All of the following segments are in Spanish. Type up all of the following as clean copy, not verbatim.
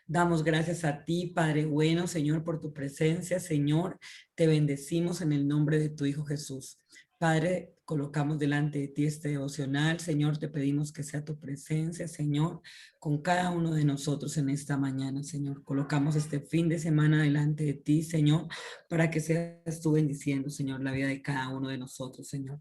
Damos gracias a ti, Padre bueno, Señor, por tu presencia, Señor. Te bendecimos en el nombre de tu Hijo Jesús. Padre, colocamos delante de ti este devocional. Señor, te pedimos que sea tu presencia, Señor, con cada uno de nosotros en esta mañana, Señor. Colocamos este fin de semana delante de ti, Señor, para que seas tú bendiciendo, Señor, la vida de cada uno de nosotros, Señor.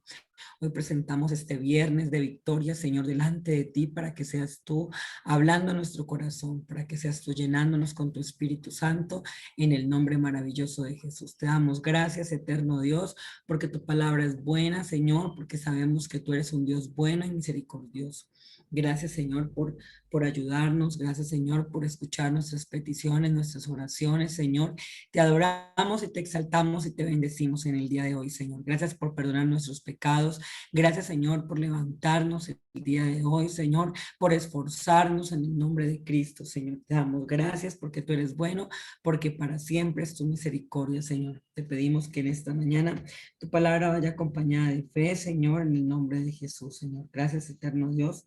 Hoy presentamos este viernes de victoria, Señor, delante de ti para que seas tú hablando a nuestro corazón, para que seas tú llenándonos con tu Espíritu Santo en el nombre maravilloso de Jesús. Te damos gracias, eterno Dios, porque tu palabra es buena, Señor, porque sabemos que tú eres un Dios bueno y misericordioso. Gracias, Señor, por ayudarnos. Gracias, Señor, por escuchar nuestras peticiones, nuestras oraciones, Señor. Te adoramos y te exaltamos y te bendecimos en el día de hoy, Señor. Gracias por perdonar nuestros pecados. Gracias, Señor, por levantarnos el día de hoy, Señor, por esforzarnos en el nombre de Cristo, Señor. Te damos gracias porque tú eres bueno, porque para siempre es tu misericordia, Señor. Te pedimos que en esta mañana tu palabra vaya acompañada de fe, Señor, en el nombre de Jesús, Señor. Gracias, eterno Dios,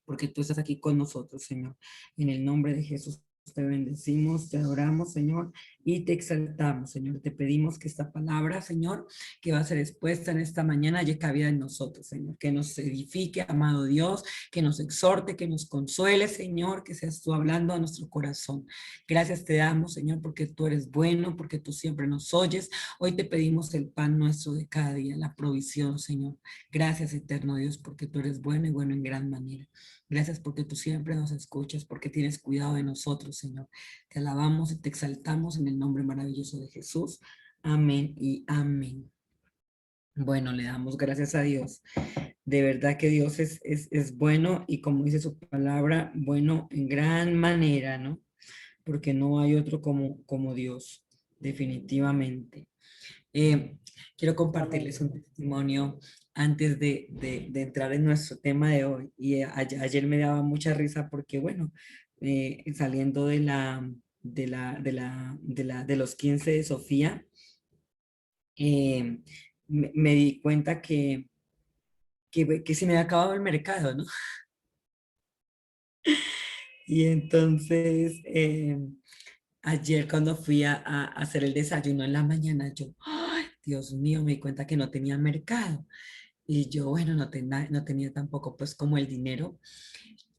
porque tú estás aquí con nosotros, Señor. En el nombre de Jesús te bendecimos, te adoramos, Señor, y te exaltamos, Señor. Te pedimos que esta palabra, Señor, que va a ser expuesta en esta mañana, haya cabida en nosotros, Señor. Que nos edifique, amado Dios, que nos exhorte, que nos consuele, Señor, que seas tú hablando a nuestro corazón. Gracias te damos, Señor, porque tú eres bueno, porque tú siempre nos oyes. Hoy te pedimos el pan nuestro de cada día, la provisión, Señor. Gracias, eterno Dios, porque tú eres bueno y bueno en gran manera. Gracias porque tú siempre nos escuchas, porque tienes cuidado de nosotros, Señor. Te alabamos y te exaltamos en el nombre maravilloso de Jesús. Amén y amén. Bueno, le damos gracias a Dios. De verdad que Dios es bueno y como dice su palabra, bueno en gran manera, ¿no? Porque no hay otro como Dios, definitivamente. Eh, Quiero compartirles un testimonio antes de entrar en nuestro tema de hoy. Y ayer me daba mucha risa porque, bueno, saliendo de los 15 de Sofía, me di cuenta que se me había acabado el mercado, ¿no? Y entonces, ayer cuando fui a hacer el desayuno en la mañana, yo, ¡ay, Dios mío! Me di cuenta que no tenía mercado. Y yo, bueno, no tenía tampoco pues como el dinero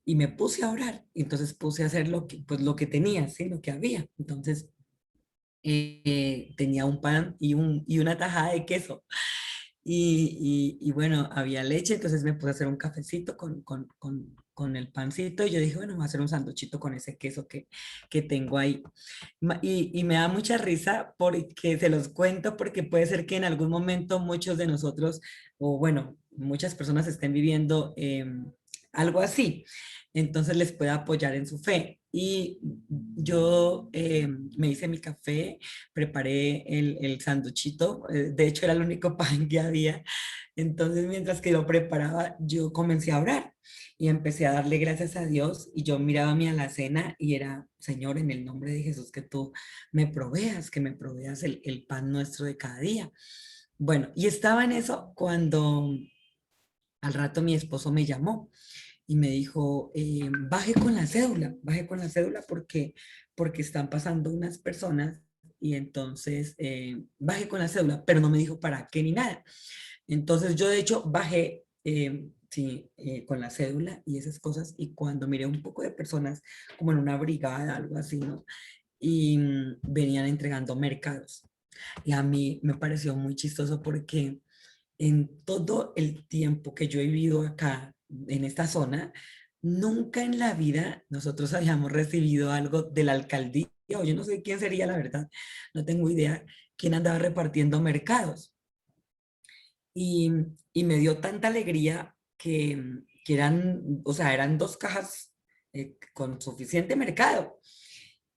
y me puse a orar. Entonces puse a hacer pues, lo que tenía, ¿sí? Lo que había. Entonces tenía un pan y una tajada de queso. Y bueno, había leche, entonces me puse a hacer un cafecito con el pancito y yo dije, bueno, voy a hacer un sanduchito con ese queso que tengo ahí. Y me da mucha risa porque se los cuento porque puede ser que en algún momento muchos de nosotros, o bueno, muchas personas estén viviendo algo así. Entonces les pueda apoyar en su fe. Y yo me hice mi café, preparé el sanduchito, de hecho era el único pan que había. Entonces mientras que lo preparaba, yo comencé a orar y empecé a darle gracias a Dios y yo miraba mi alacena y era, Señor, en el nombre de Jesús, que tú me proveas, que me proveas el pan nuestro de cada día. Bueno, y estaba en eso cuando al rato mi esposo me llamó y me dijo, baje con la cédula porque están pasando unas personas y entonces baje con la cédula, pero no me dijo para qué ni nada. Entonces yo de hecho bajé sí, con la cédula y esas cosas y cuando miré un poco de personas como en una brigada, algo así, ¿no? Y venían entregando mercados. Y a mí me pareció muy chistoso porque en todo el tiempo que yo he vivido acá, en esta zona, nunca en la vida nosotros habíamos recibido algo de la alcaldía, o yo no sé quién sería la verdad, no tengo idea, quién andaba repartiendo mercados. Y, y me dio tanta alegría que eran, o sea, eran dos cajas con suficiente mercado.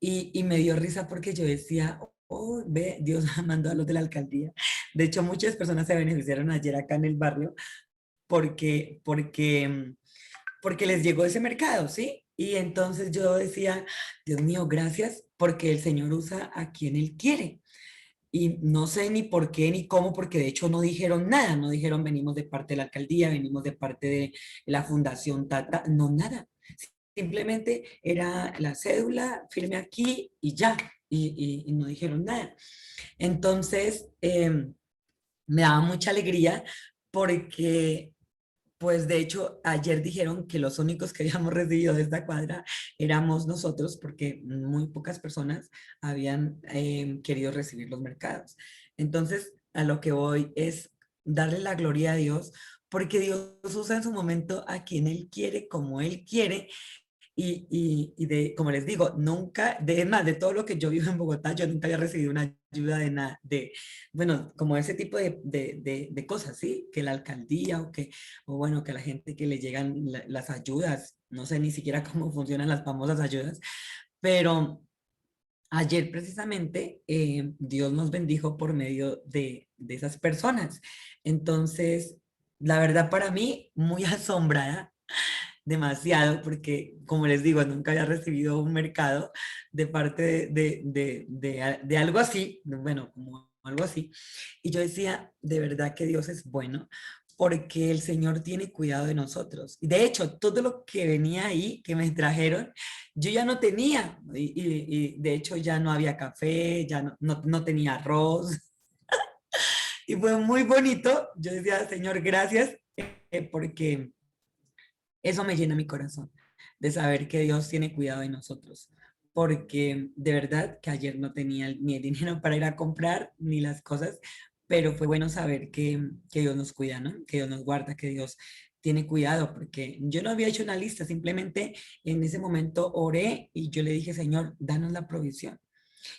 Y me dio risa porque yo decía, oh, ve, Dios mandó a los de la alcaldía. De hecho, muchas personas se beneficiaron ayer acá en el barrio porque les llegó ese mercado, ¿sí? Y entonces yo decía, Dios mío, gracias porque el Señor usa a quien Él quiere. Y no sé ni por qué ni cómo, porque de hecho no dijeron nada, no dijeron venimos de parte de la alcaldía, venimos de parte de la fundación Tata, no nada. simplemente era la cédula, firme aquí y ya, y no dijeron nada. Entonces, me daba mucha alegría porque, pues de hecho, ayer dijeron que los únicos que habíamos recibido de esta cuadra éramos nosotros porque muy pocas personas habían querido recibir los mercados. Entonces, a lo que voy es darle la gloria a Dios porque Dios usa en su momento a quien Él quiere, como Él quiere, como les digo, nunca, es más, de todo lo que yo vivo en Bogotá, yo nunca había recibido una ayuda de nada, bueno, como ese tipo de cosas, ¿sí? Que la alcaldía o bueno, que la gente que le llegan las ayudas, no sé ni siquiera cómo funcionan las famosas ayudas, pero ayer precisamente Dios nos bendijo por medio de esas personas. Entonces, la verdad para mí, muy asombrada demasiado, porque como les digo, nunca había recibido un mercado de parte de algo así, bueno, como algo así. Y yo decía, de verdad que Dios es bueno, porque el Señor tiene cuidado de nosotros. Y de hecho, todo lo que venía ahí, que me trajeron, yo ya no tenía. Y de hecho ya no había café, ya no tenía arroz. Y fue muy bonito. Yo decía, Señor, gracias, porque eso me llena mi corazón, de saber que Dios tiene cuidado de nosotros, porque de verdad que ayer no tenía ni el dinero para ir a comprar ni las cosas, pero fue bueno saber que Dios nos cuida, ¿no? Que Dios nos guarda, que Dios tiene cuidado, porque yo no había hecho una lista, simplemente en ese momento oré y yo le dije, Señor, danos la provisión.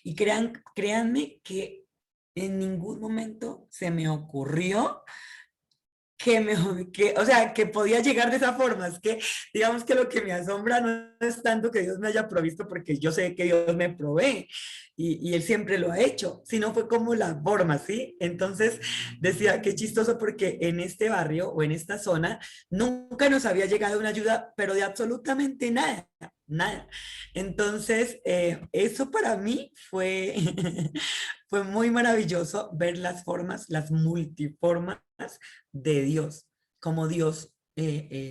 Y créanme que en ningún momento se me ocurrió o sea, que podía llegar de esa forma. Es que, digamos que lo que me asombra no es tanto que Dios me haya provisto, porque yo sé que Dios me provee y Él siempre lo ha hecho, sino fue como la forma, ¿sí? Entonces decía, qué chistoso porque en este barrio o en esta zona nunca nos había llegado una ayuda, pero de absolutamente nada. Nada. Entonces, eso para mí fue, fue muy maravilloso ver las formas, las multiformas de Dios, como Dios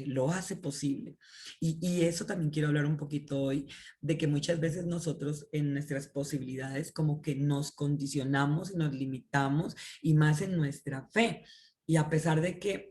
lo hace posible. Y eso también quiero hablar un poquito hoy, de que muchas veces nosotros en nuestras posibilidades como que nos condicionamos y nos limitamos, y más en nuestra fe. Y a pesar de que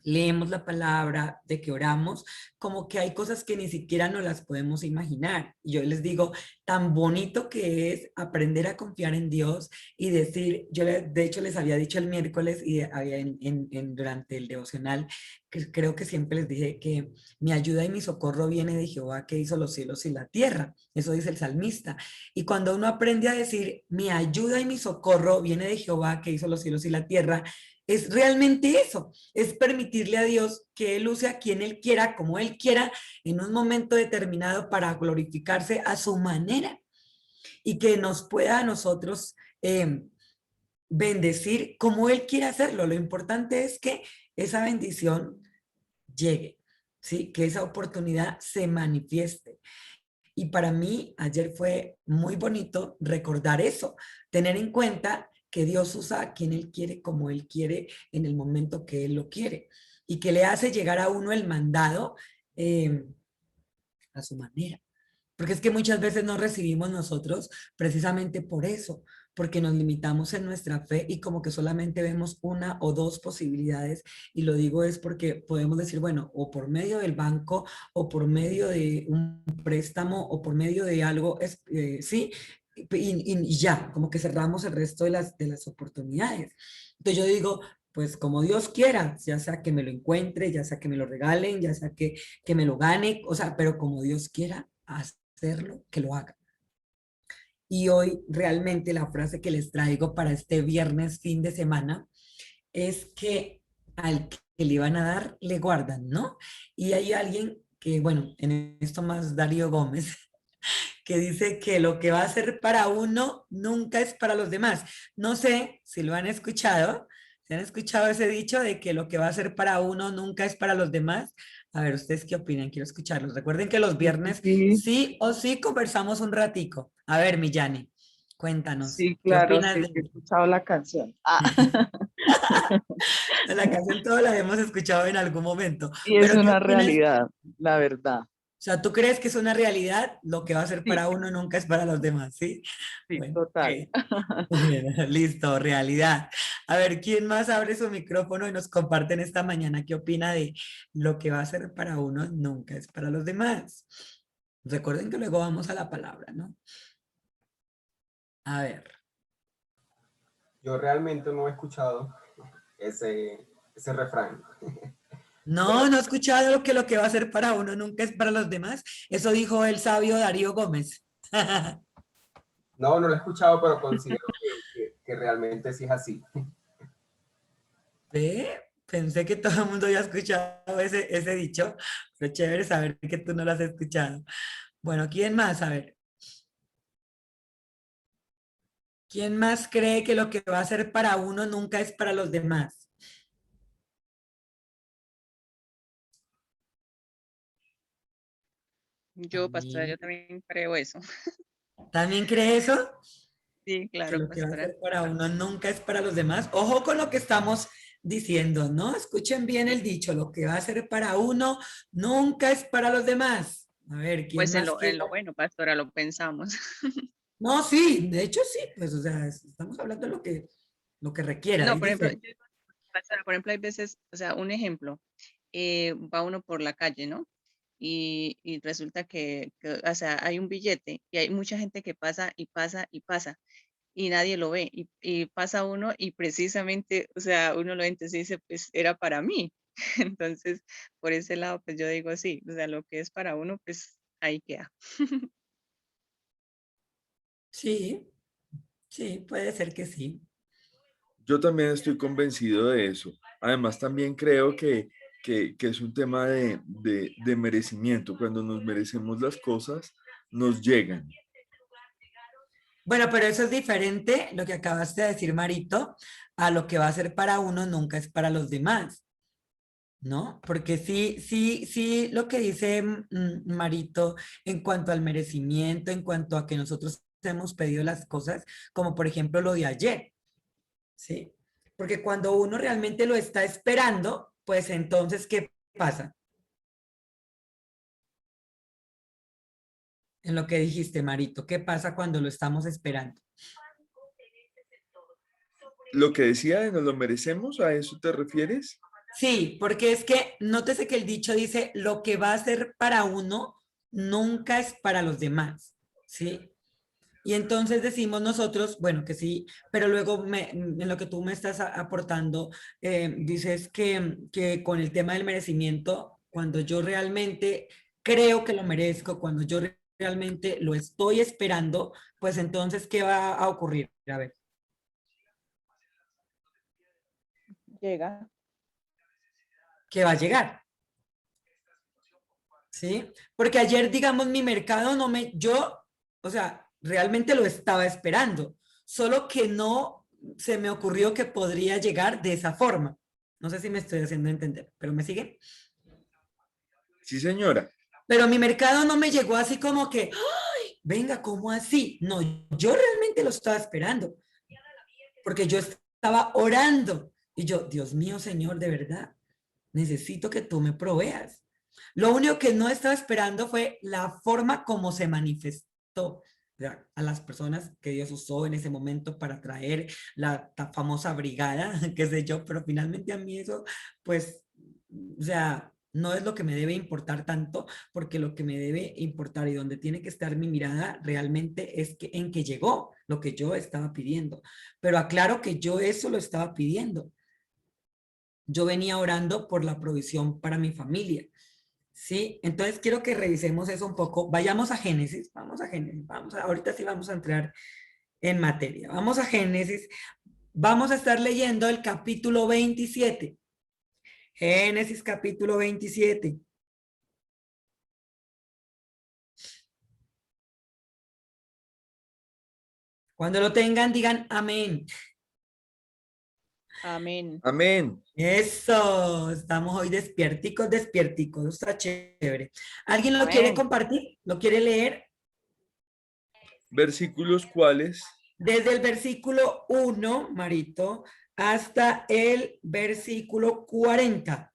leemos la palabra, de que oramos, como que hay cosas que ni siquiera nos las podemos imaginar. Y yo les digo, tan bonito que es aprender a confiar en Dios y decir, de hecho les había dicho el miércoles y había durante el devocional, que creo que siempre les dije que mi ayuda y mi socorro viene de Jehová que hizo los cielos y la tierra. Eso dice el salmista. Y cuando uno aprende a decir, mi ayuda y mi socorro viene de Jehová que hizo los cielos y la tierra, es realmente eso, es permitirle a Dios que Él use a quien Él quiera, como Él quiera, en un momento determinado para glorificarse a su manera y que nos pueda a nosotros bendecir como Él quiera hacerlo. Lo importante es que esa bendición llegue, ¿sí? Que esa oportunidad se manifieste. Y para mí ayer fue muy bonito recordar eso, tener en cuenta que Dios usa a quien Él quiere, como Él quiere, en el momento que Él lo quiere, y que le hace llegar a uno el mandado eh, a su manera. Porque es que muchas veces no recibimos nosotros precisamente por eso, porque nos limitamos en nuestra fe y como que solamente vemos una o dos posibilidades. Y lo digo es porque podemos decir, bueno, o por medio del banco, o por medio de un préstamo, o por medio de algo, sí, y ya, como que cerramos el resto de las oportunidades. Entonces yo digo, pues como Dios quiera, ya sea que me lo encuentre, ya sea que me lo regalen, ya sea que me lo gane, o sea, pero como Dios quiera hacerlo, que lo haga. Y hoy realmente la frase que les traigo para este viernes, fin de semana, es que al que le van a dar, le guardan, ¿no? Y hay alguien que, bueno, en esto más Darío Gómez, que dice que lo que va a ser para uno nunca es para los demás. No sé si lo han escuchado. ¿Se han escuchado ese dicho de que lo que va a ser para uno nunca es para los demás? A ver, ¿ustedes qué opinan? Quiero escucharlos. Recuerden que los Sí, viernes sí, sí o sí conversamos un ratico. A ver, Millani, cuéntanos, sí, ¿qué claro, opinas sí, de sí, he él? escuchado la canción. La canción toda la hemos escuchado en algún momento, Y es pero ¿qué una opinas? realidad, la verdad. O sea, ¿tú crees que es una realidad? Lo que va a ser Sí, para uno nunca es para los demás, ¿sí? sí, Bueno, total. ok. Bueno, listo, realidad. A ver, ¿quién más abre su micrófono y nos comparten esta mañana qué opina de lo que va a ser para uno nunca es para los demás? Recuerden que luego vamos a la palabra, ¿no? A ver. Yo realmente no he escuchado ese refrán, No, pero no he escuchado lo que va a ser para uno nunca es para los demás. Eso dijo el sabio Darío Gómez. no lo he escuchado, pero considero que realmente sí es así. Ve, pensé que todo el mundo había escuchado ese dicho, pero chévere saber que tú no lo has escuchado. Bueno, ¿quién más? A ver, ¿quién más cree que lo que va a ser para uno nunca es para los demás? Yo, pastora, ¿También, yo también creo eso. ¿también cree eso? Sí, Que claro, lo que va a pastora. ser para uno nunca es para los demás. Ojo con lo que estamos diciendo, ¿no? Escuchen bien el dicho, lo que va a ser para uno nunca es para los demás. A ver, ¿quién Pues más quiere? en lo bueno, pastora, lo pensamos. No, sí, de hecho sí, pues o sea, estamos hablando de lo que requiera. No, Ahí por ejemplo, dice, pastora, por ejemplo, hay veces, o sea, un ejemplo, va uno por la calle, ¿no? Y resulta que, o sea, hay un billete y hay mucha gente que pasa y pasa y pasa y nadie lo ve y pasa uno y precisamente, o sea, uno lo ve entonces dice, pues era para mí. Entonces, por ese lado, pues yo digo sí, o sea, lo que es para uno, pues ahí queda. sí, sí, puede ser que sí. Yo también estoy convencido de eso. Además, también creo que es un tema de merecimiento. Cuando nos merecemos las cosas, nos llegan. Bueno, pero eso es diferente, lo que acabaste de decir, Marito, a lo que va a ser para uno nunca es para los demás, ¿no? Porque sí, sí, sí, lo que dice Marito en cuanto al merecimiento, en cuanto a que nosotros hemos pedido las cosas, como por ejemplo lo de ayer, ¿sí? Porque cuando uno realmente lo está esperando, pues entonces, ¿qué pasa? En lo que dijiste, Marito, ¿qué pasa cuando lo estamos esperando? Lo que decía de nos lo merecemos, ¿a eso te refieres? Sí, porque es que nótese que el dicho dice, lo que va a ser para uno nunca es para los demás, ¿sí? Y entonces decimos nosotros, bueno, que sí, pero luego en lo que tú me estás aportando, dices que con el tema del merecimiento, cuando yo realmente creo que lo merezco, cuando yo realmente lo estoy esperando, pues entonces, ¿qué va a ocurrir? A ver, Llega. ¿qué va a llegar? ¿Sí? Porque ayer, digamos, mi mercado no me, yo, o sea, realmente lo estaba esperando, solo que no se me ocurrió que podría llegar de esa forma. No sé si me estoy haciendo entender, pero ¿me sigue? Sí, señora. Pero mi mercado no me llegó así como que, ¡ay! Venga, ¿cómo así? No, yo realmente lo estaba esperando, porque yo estaba orando y yo, Dios mío, Señor, de verdad, necesito que tú me proveas. Lo único que no estaba esperando fue la forma como se manifestó, o sea, a las personas que Dios usó en ese momento para traer la famosa brigada, qué sé yo, pero finalmente a mí eso, pues, o sea, no es lo que me debe importar tanto, porque lo que me debe importar y donde tiene que estar mi mirada realmente es que en que llegó lo que yo estaba pidiendo. Pero aclaro que yo eso lo estaba pidiendo. Yo venía orando por la provisión para mi familia. Sí, entonces quiero que revisemos eso un poco. Vayamos a Génesis, vamos a Génesis, ahorita sí vamos a entrar en materia. Vamos a Génesis, vamos a estar leyendo el capítulo 27. Génesis capítulo 27. Cuando lo tengan, digan amén. Amén. Amén. Eso, estamos hoy despierticos, despierticos, está chévere. ¿Alguien lo quiere Amén. compartir? ¿Lo quiere leer? Versículos cuales. Desde el versículo 1, Marito, hasta el versículo 40.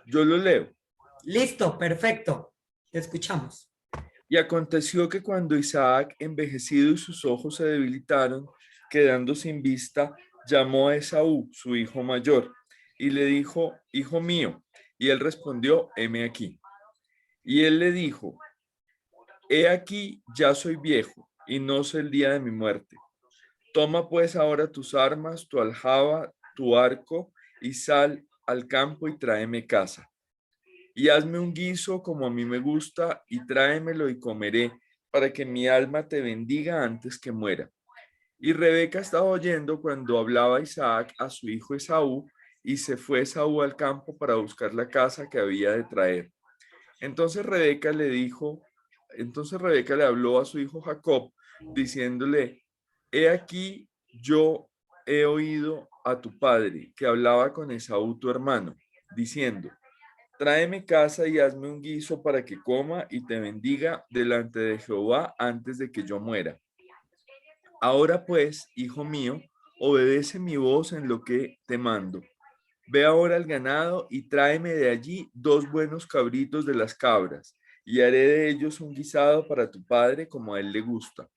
Yo lo leo. Listo, perfecto. Te escuchamos. Y aconteció que cuando Isaac envejecido y sus ojos se debilitaron, quedando sin vista, llamó a Esaú, su hijo mayor, y le dijo, hijo mío. Y él respondió, heme aquí. Y él le dijo, he aquí, ya soy viejo, y no sé el día de mi muerte. Toma pues ahora tus armas, tu aljaba, tu arco, y sal al campo y tráeme caza. Y hazme un guiso como a mí me gusta, y tráemelo y comeré, para que mi alma te bendiga antes que muera. Y Rebeca estaba oyendo cuando hablaba Isaac a su hijo Esaú, y se fue Esaú al campo para buscar la caza que había de traer. Entonces Rebeca le habló a su hijo Jacob, diciéndole, he aquí yo he oído a tu padre, que hablaba con Esaú tu hermano, diciendo, tráeme caza y hazme un guiso para que coma y te bendiga delante de Jehová antes de que yo muera. Ahora pues, hijo mío, obedece mi voz en lo que te mando. Ve ahora al ganado y tráeme de allí 2 buenos cabritos de las cabras, y haré de ellos un guisado para tu padre como a él le gusta.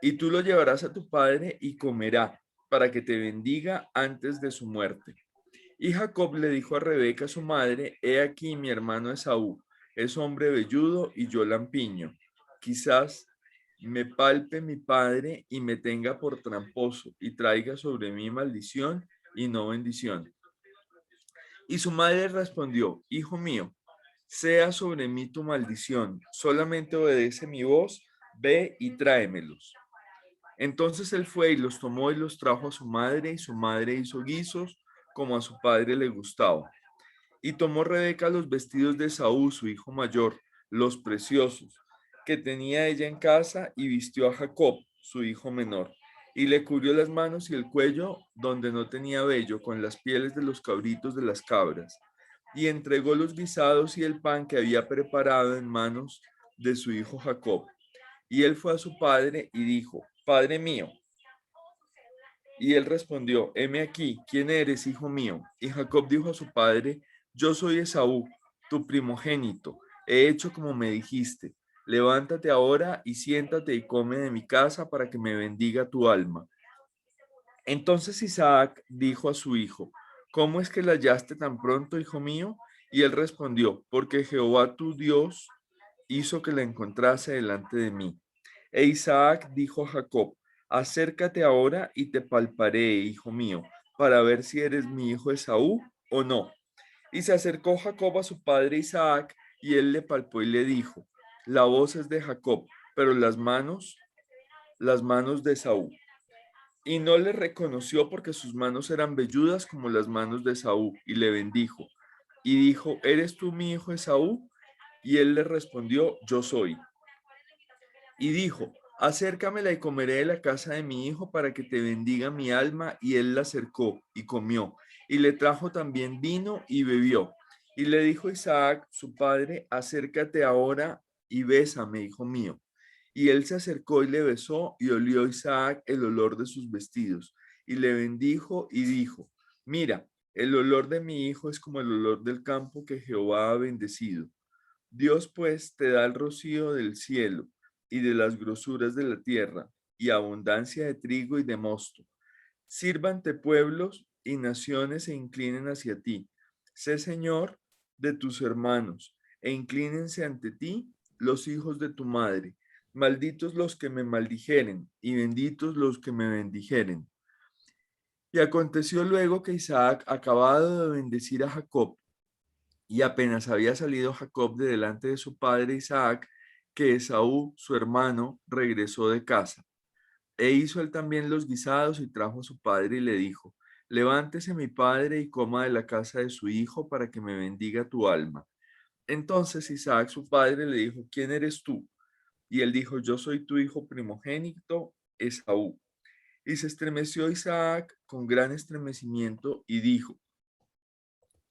Y tú lo llevarás a tu padre y comerá, para que te bendiga antes de su muerte. Y Jacob le dijo a Rebeca su madre, he aquí mi hermano Esaú, es hombre velludo y yo lampiño. Quizás me palpe mi padre y me tenga por tramposo y traiga sobre mí maldición y no bendición. Y su madre respondió, hijo mío, sea sobre mí tu maldición, solamente obedece mi voz, ve y tráemelos. Entonces él fue y los tomó y los trajo a su madre, y su madre hizo guisos como a su padre le gustaba. Y tomó Rebeca los vestidos de Saúl, su hijo mayor, los preciosos, que tenía ella en casa, y vistió a Jacob, su hijo menor, y le cubrió las manos y el cuello donde no tenía vello, con las pieles de los cabritos de las cabras, y entregó los guisados y el pan que había preparado en manos de su hijo Jacob. Y él fue a su padre y dijo, Padre mío. Y él respondió, heme aquí, ¿quién eres, hijo mío? Y Jacob dijo a su padre, yo soy Esaú, tu primogénito, he hecho como me dijiste. Levántate ahora y siéntate y come de mi casa para que me bendiga tu alma. Entonces Isaac dijo a su hijo, ¿cómo es que la hallaste tan pronto, hijo mío? Y él respondió, porque Jehová tu Dios hizo que la encontrase delante de mí. E Isaac dijo a Jacob, acércate ahora y te palparé, hijo mío, para ver si eres mi hijo Esaú o no. Y se acercó Jacob a su padre Isaac, y él le palpó y le dijo, la voz es de Jacob, pero las manos de Esaú. Y no le reconoció porque sus manos eran velludas como las manos de Esaú, y le bendijo. Y dijo, ¿eres tú mi hijo Esaú? Y él le respondió, yo soy. Y dijo, acércamela y comeré de la casa de mi hijo para que te bendiga mi alma. Y él la acercó y comió. Y le trajo también vino y bebió. Y le dijo Isaac, su padre, acércate ahora y bésame, hijo mío. Y él se acercó y le besó, y olió Isaac el olor de sus vestidos. Y le bendijo y dijo, mira, el olor de mi hijo es como el olor del campo que Jehová ha bendecido. Dios pues te da el rocío del cielo y de las grosuras de la tierra, y abundancia de trigo y de mosto. Sírvante pueblos y naciones se inclinen hacia ti. Sé Señor de tus hermanos, e inclínense ante ti los hijos de tu madre. Malditos los que me maldijeren, y benditos los que me bendijeren. Y aconteció luego que Isaac, acabado de bendecir a Jacob, y apenas había salido Jacob de delante de su padre Isaac, que Esaú, su hermano, regresó de casa. E hizo él también los guisados y trajo a su padre y le dijo, levántese mi padre y coma de la casa de su hijo para que me bendiga tu alma. Entonces Isaac, su padre, le dijo, ¿quién eres tú? Y él dijo, yo soy tu hijo primogénito, Esaú. Y se estremeció Isaac con gran estremecimiento y dijo,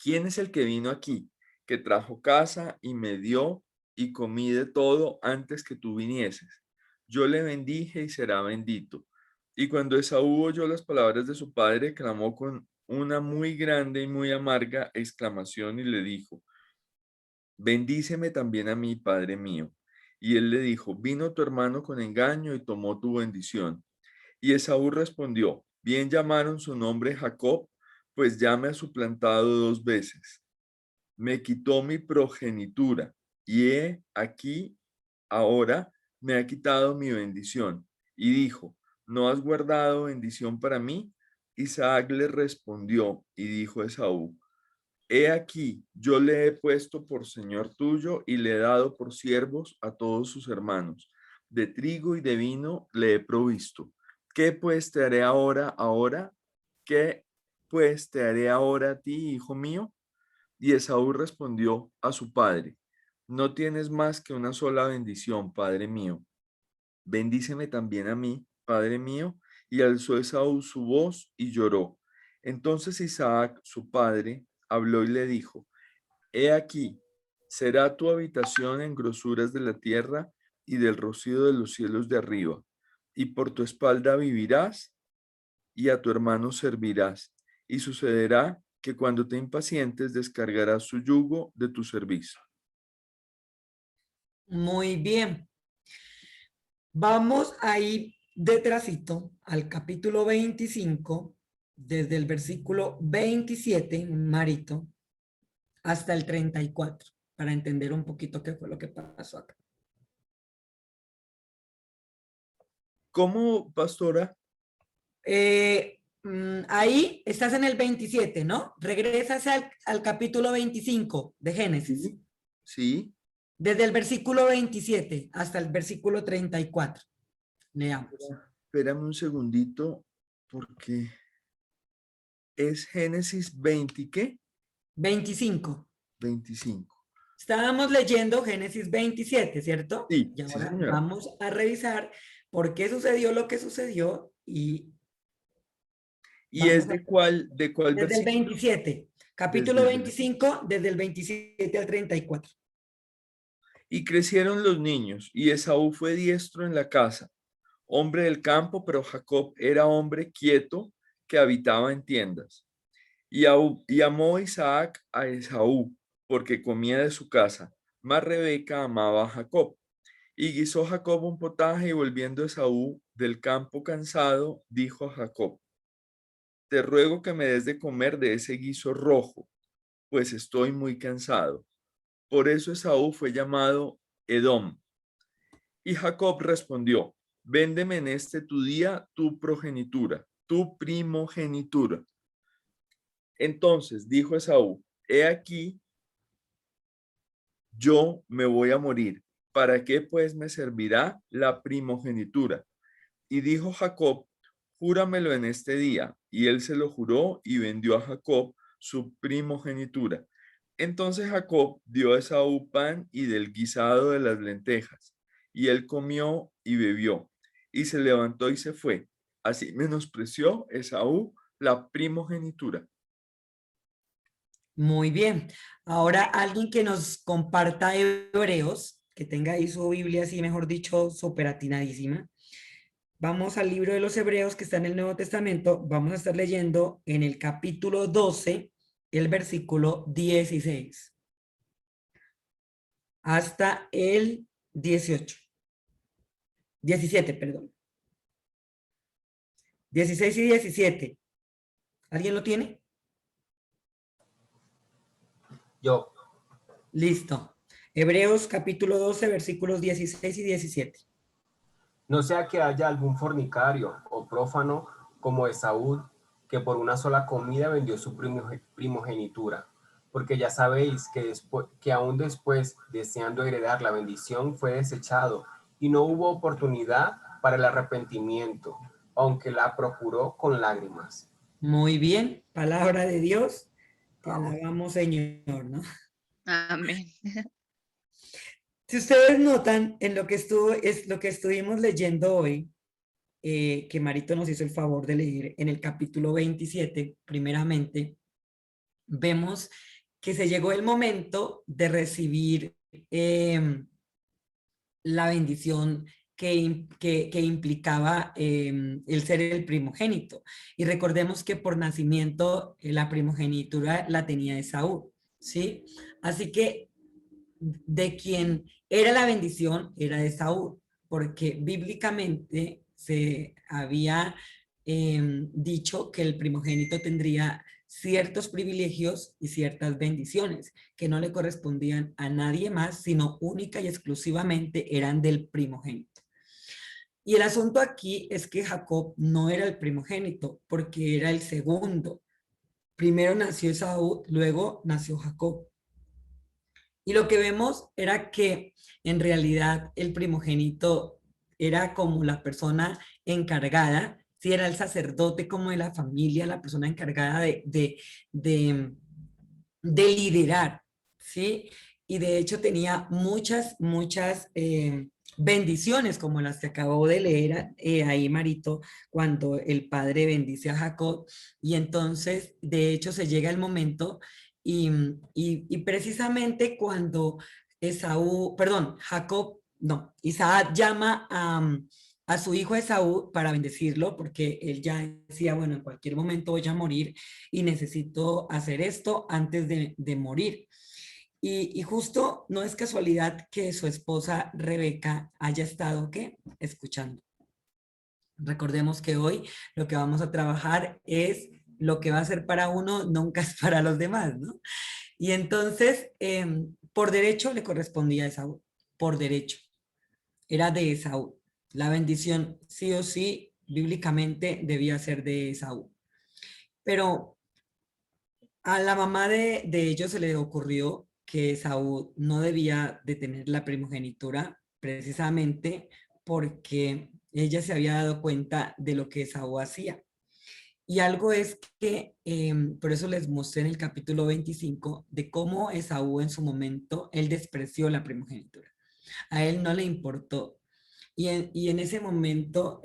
¿quién es el que vino aquí, que trajo casa y me dio y comí de todo antes que tú vinieses? Yo le bendije y será bendito. Y cuando Esaú oyó las palabras de su padre, clamó con una muy grande y muy amarga exclamación y le dijo: bendíceme también a mí, padre mío. Y él le dijo: vino tu hermano con engaño y tomó tu bendición. Y Esaú respondió: bien llamaron su nombre Jacob, pues ya me ha suplantado 2 veces. Me quitó mi progenitura, y he aquí ahora me ha quitado mi bendición. Y dijo: ¿no has guardado bendición para mí? Isaac le respondió y dijo a Esaú: he aquí, yo le he puesto por señor tuyo y le he dado por siervos a todos sus hermanos. De trigo y de vino le he provisto. ¿Qué pues te haré ahora? ¿Qué pues te haré ahora a ti, hijo mío? Y Esaú respondió a su padre: no tienes más que una sola bendición, padre mío. Bendíceme también a mí, padre mío. Y alzó Esaú su voz y lloró. Entonces Isaac, su padre, habló y le dijo: he aquí, será tu habitación en grosuras de la tierra y del rocío de los cielos de arriba, y por tu espalda vivirás y a tu hermano servirás. Y sucederá que cuando te impacientes descargarás su yugo de tu servicio. Muy bien. Vamos a ir detrásito al capítulo 25, desde el versículo 27, Marito, hasta el 34, para entender un poquito qué fue lo que pasó acá. ¿Cómo, pastora? Ahí estás en el 27, ¿no? Regresas al capítulo 25 de Génesis, Sí, sí. desde el versículo 27 hasta el versículo 34. Leamos. Espérame un segundito, porque es Génesis 20, ¿qué? 25. 25. Estábamos leyendo Génesis 27, ¿cierto? Sí, Y sí, ahora señor. vamos a revisar por qué sucedió lo que sucedió y ¿Y es vamos a de cuál desde el versículo? 27, Desde capítulo el 25, desde el 27 al 34. Y crecieron los niños, y Esaú fue diestro en la casa, hombre del campo, pero Jacob era hombre quieto que habitaba en tiendas. Y amó Isaac a Esaú, porque comía de su casa, mas Rebeca amaba a Jacob. Y guisó Jacob un potaje, y volviendo Esaú del campo cansado, dijo a Jacob: te ruego que me des de comer de ese guiso rojo, pues estoy muy cansado. Por eso Esaú fue llamado Edom. Y Jacob respondió: véndeme en este tu día tu progenitura, tu primogenitura. Entonces dijo Esaú: he aquí, yo me voy a morir. ¿Para qué pues me servirá la primogenitura? Y dijo Jacob: júramelo en este día. Y él se lo juró y vendió a Jacob su primogenitura. Entonces Jacob dio a Esaú pan y del guisado de las lentejas, y él comió y bebió, y se levantó y se fue. Así menospreció Esaú la primogenitura. Muy bien. Ahora alguien que nos comparta Hebreos, que tenga ahí su Biblia así, mejor dicho, súper atinadísima. Vamos al libro de los Hebreos que está en el Nuevo Testamento. Vamos a estar leyendo en el capítulo 12, el versículo 16, hasta el 17, perdón. 16 y 17. ¿Alguien lo tiene? Yo, Listo. Hebreos capítulo 12, versículos 16 y 17. no sea que haya algún fornicario o prófano como Esaú, que por una sola comida vendió su primogenitura. Porque ya sabéis que aún después, deseando heredar la bendición, fue desechado y no hubo oportunidad para el arrepentimiento, aunque la procuró con lágrimas. Muy bien, palabra de Dios. Te Vamos. alabamos, Señor, ¿no? Amén. Si ustedes notan en lo que estuvimos leyendo hoy, que Marito nos hizo el favor de leer en el capítulo 27, primeramente, vemos que se llegó el momento de recibir la bendición que implicaba el ser el primogénito. Y recordemos que por nacimiento la primogenitura la tenía Esaú, ¿sí? Así que de quien era la bendición era de Esaú, porque bíblicamente se había dicho que el primogénito tendría ciertos privilegios y ciertas bendiciones que no le correspondían a nadie más, sino única y exclusivamente eran del primogénito. Y el asunto aquí es que Jacob no era el primogénito, porque era el segundo. Primero nació Esaú, luego nació Jacob. Y lo que vemos era que en realidad el primogénito era como la persona encargada, si era el sacerdote como de la familia, la persona encargada de liderar, ¿sí? Y de hecho tenía muchas bendiciones, como las que acabó de leer ahí, Marito, cuando el padre bendice a Jacob. Y entonces, de hecho, se llega el momento y precisamente cuando Jacob, no, Isaac llama a su hijo Esaú para bendecirlo, porque él ya decía, bueno, en cualquier momento voy a morir y necesito hacer esto antes de morir. Y justo no es casualidad que su esposa Rebeca haya estado, ¿qué? Escuchando. Recordemos que hoy lo que vamos a trabajar es lo que va a ser para uno, nunca es para los demás, ¿no? Y entonces, por derecho le correspondía a Esaú, por derecho, era de Esaú. La bendición sí o sí, bíblicamente, debía ser de Esaú. Pero a la mamá de ellos se le ocurrió que Esaú no debía de tener la primogenitura precisamente porque ella se había dado cuenta de lo que Esaú hacía. Y algo es que, por eso les mostré en el capítulo 25, de cómo Esaú en su momento, él despreció la primogenitura. A él no le importó. Y en ese momento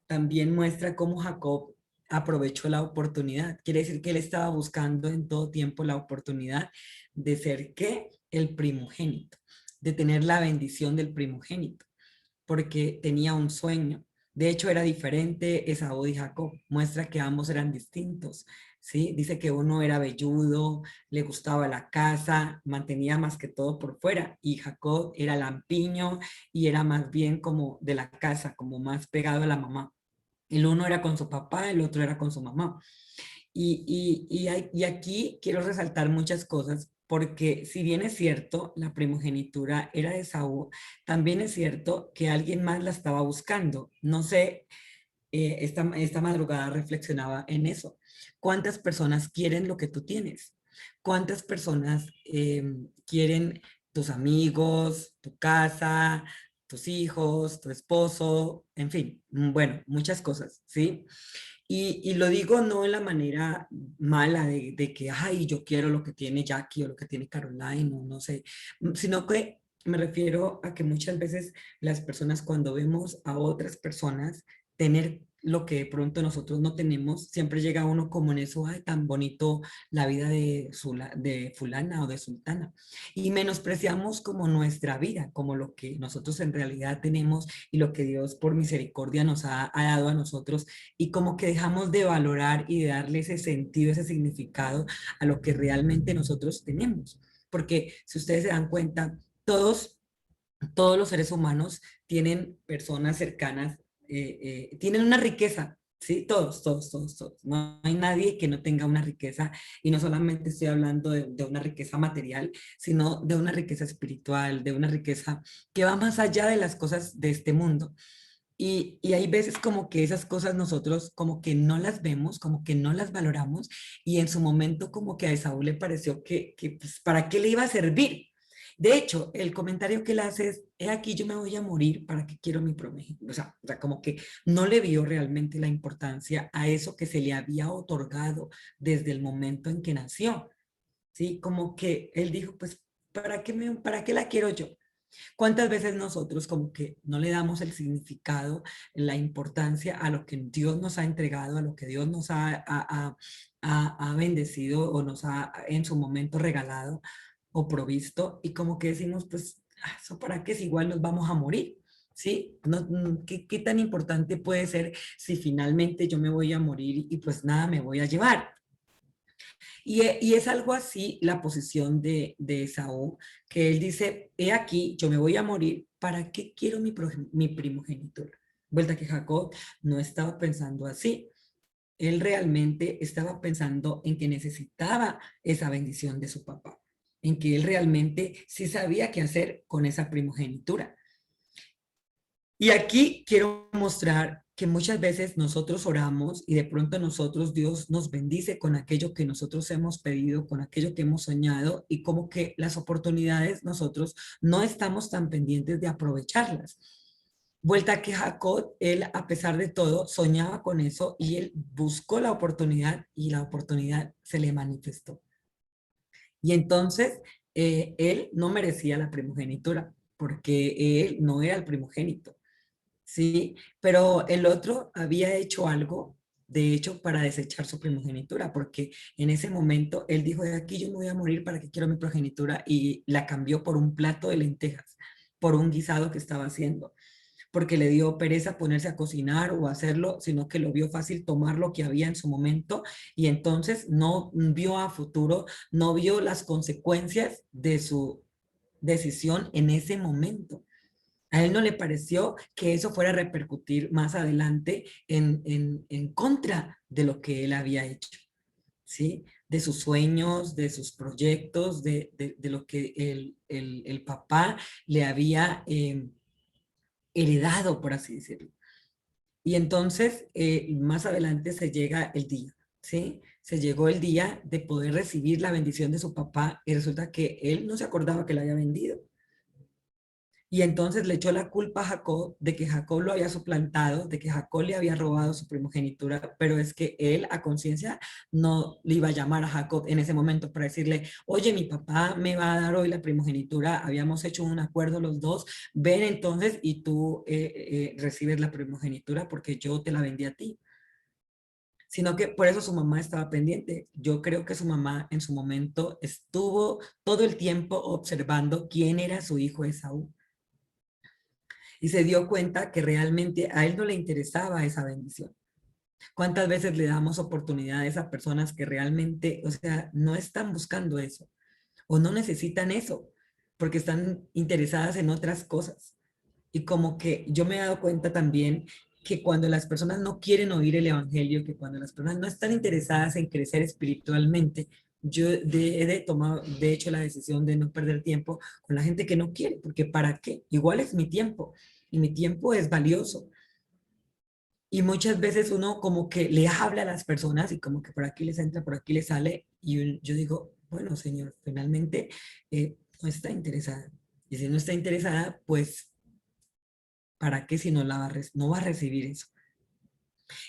también muestra cómo Jacob aprovechó la oportunidad. Quiere decir que él estaba buscando en todo tiempo la oportunidad de ser, ¿qué? El primogénito, de tener la bendición del primogénito, porque tenía un sueño. De hecho, era diferente Esaú y Jacob. Muestra que ambos eran distintos, ¿sí? Dice que uno era velludo, le gustaba la casa, mantenía más que todo por fuera, y Jacob era lampiño y era más bien como de la casa, como más pegado a la mamá. El uno era con su papá, el otro era con su mamá. Y aquí quiero resaltar muchas cosas, porque si bien es cierto, la primogenitura era de Esaú, también es cierto que alguien más la estaba buscando. No sé, esta madrugada reflexionaba en eso. ¿Cuántas personas quieren lo que tú tienes? ¿Cuántas personas quieren tus amigos, tu casa, tus hijos, tu esposo, en fin, bueno, muchas cosas, ¿sí? Y lo digo no en la manera mala de que, ay, yo quiero lo que tiene Jackie o lo que tiene Caroline, o no sé, sino que me refiero a que muchas veces las personas cuando vemos a otras personas tener lo que de pronto nosotros no tenemos, siempre llega uno como en eso, ay, tan bonito la vida de fulana o de sultana. Y menospreciamos como nuestra vida, como lo que nosotros en realidad tenemos y lo que Dios por misericordia nos ha dado a nosotros, y como que dejamos de valorar y de darle ese sentido, ese significado a lo que realmente nosotros tenemos. Porque si ustedes se dan cuenta, todos los seres humanos tienen personas cercanas, tienen una riqueza, ¿sí? Todos. No hay nadie que no tenga una riqueza, y no solamente estoy hablando de una riqueza material, sino de una riqueza espiritual, de una riqueza que va más allá de las cosas de este mundo. Y hay veces como que esas cosas nosotros como que no las vemos, como que no las valoramos, y en su momento como que a Esaú le pareció que pues, ¿para qué le iba a servir? De hecho, el comentario que él hace es, he aquí yo me voy a morir, ¿para qué quiero mi primogénito? O sea, como que no le vio realmente la importancia a eso que se le había otorgado desde el momento en que nació, ¿sí? Como que él dijo, pues, ¿para qué la quiero yo? ¿Cuántas veces nosotros como que no le damos el significado, la importancia a lo que Dios nos ha entregado, a lo que Dios nos ha bendecido o nos ha en su momento regalado o provisto, y como que decimos, pues, ¿eso para qué? Si igual nos vamos a morir. ¿Sí? ¿Qué tan importante puede ser si finalmente yo me voy a morir y pues nada me voy a llevar? Y es algo así la posición de Esaú, que él dice, he aquí, yo me voy a morir, ¿para qué quiero mi primogenitura? Vuelta que Jacob no estaba pensando así. Él realmente estaba pensando en que necesitaba esa bendición de su papá, en que él realmente sí sabía qué hacer con esa primogenitura. Y aquí quiero mostrar que muchas veces nosotros oramos y de pronto nosotros Dios nos bendice con aquello que nosotros hemos pedido, con aquello que hemos soñado y como que las oportunidades nosotros no estamos tan pendientes de aprovecharlas. Vuelta que Jacob, él a pesar de todo soñaba con eso y él buscó la oportunidad y la oportunidad se le manifestó. Y entonces él no merecía la primogenitura porque él no era el primogénito. Sí, pero el otro había hecho algo, de hecho, para desechar su primogenitura, porque en ese momento él dijo, de aquí yo me voy a morir, ¿para qué quiero mi progenitura? Y la cambió por un plato de lentejas, por un guisado que estaba haciendo, porque le dio pereza ponerse a cocinar o hacerlo, sino que lo vio fácil tomar lo que había en su momento y entonces no vio a futuro, no vio las consecuencias de su decisión en ese momento. A él no le pareció que eso fuera a repercutir más adelante en contra de lo que él había hecho, ¿sí? De sus sueños, de sus proyectos, de lo que el papá le había heredado, por así decirlo. Y entonces, más adelante se llega el día, ¿sí? Se llegó el día de poder recibir la bendición de su papá y resulta que él no se acordaba que la había vendido. Y entonces le echó la culpa a Jacob de que Jacob lo había suplantado, de que Jacob le había robado su primogenitura, pero es que él a conciencia no le iba a llamar a Jacob en ese momento para decirle, oye, mi papá me va a dar hoy la primogenitura, habíamos hecho un acuerdo los dos, ven entonces y tú recibes la primogenitura porque yo te la vendí a ti. Sino que por eso su mamá estaba pendiente. Yo creo que su mamá en su momento estuvo todo el tiempo observando quién era su hijo Esaú y se dio cuenta que realmente a él no le interesaba esa bendición. ¿Cuántas veces le damos oportunidades a personas que realmente, o sea, no están buscando eso o no necesitan eso porque están interesadas en otras cosas? Y como que yo me he dado cuenta también que cuando las personas no quieren oír el evangelio, que cuando las personas no están interesadas en crecer espiritualmente, yo de hecho la decisión de no perder tiempo con la gente que no quiere, porque ¿para qué? Igual es mi tiempo y mi tiempo es valioso. Y muchas veces uno como que le habla a las personas y como que por aquí les entra, por aquí les sale y yo digo, bueno, señor, finalmente no está interesada. Y si no está interesada, pues ¿para qué si no, no va a recibir eso?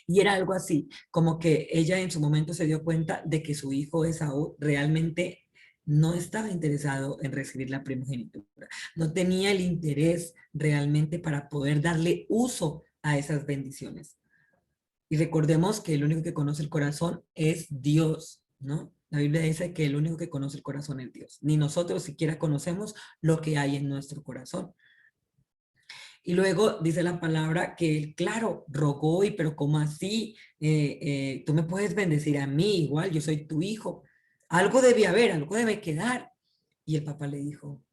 Y era algo así, como que ella en su momento se dio cuenta de que su hijo Esaú realmente no estaba interesado en recibir la primogenitura, no tenía el interés realmente para poder darle uso a esas bendiciones. Y recordemos que el único que conoce el corazón es Dios, ¿no? La Biblia dice que el único que conoce el corazón es Dios. Ni nosotros siquiera conocemos lo que hay en nuestro corazón. Y luego dice la palabra que él, claro, rogó, y pero ¿cómo así? Tú me puedes bendecir a mí, igual, yo soy tu hijo. Algo debe haber, algo debe quedar. Y el papá le dijo,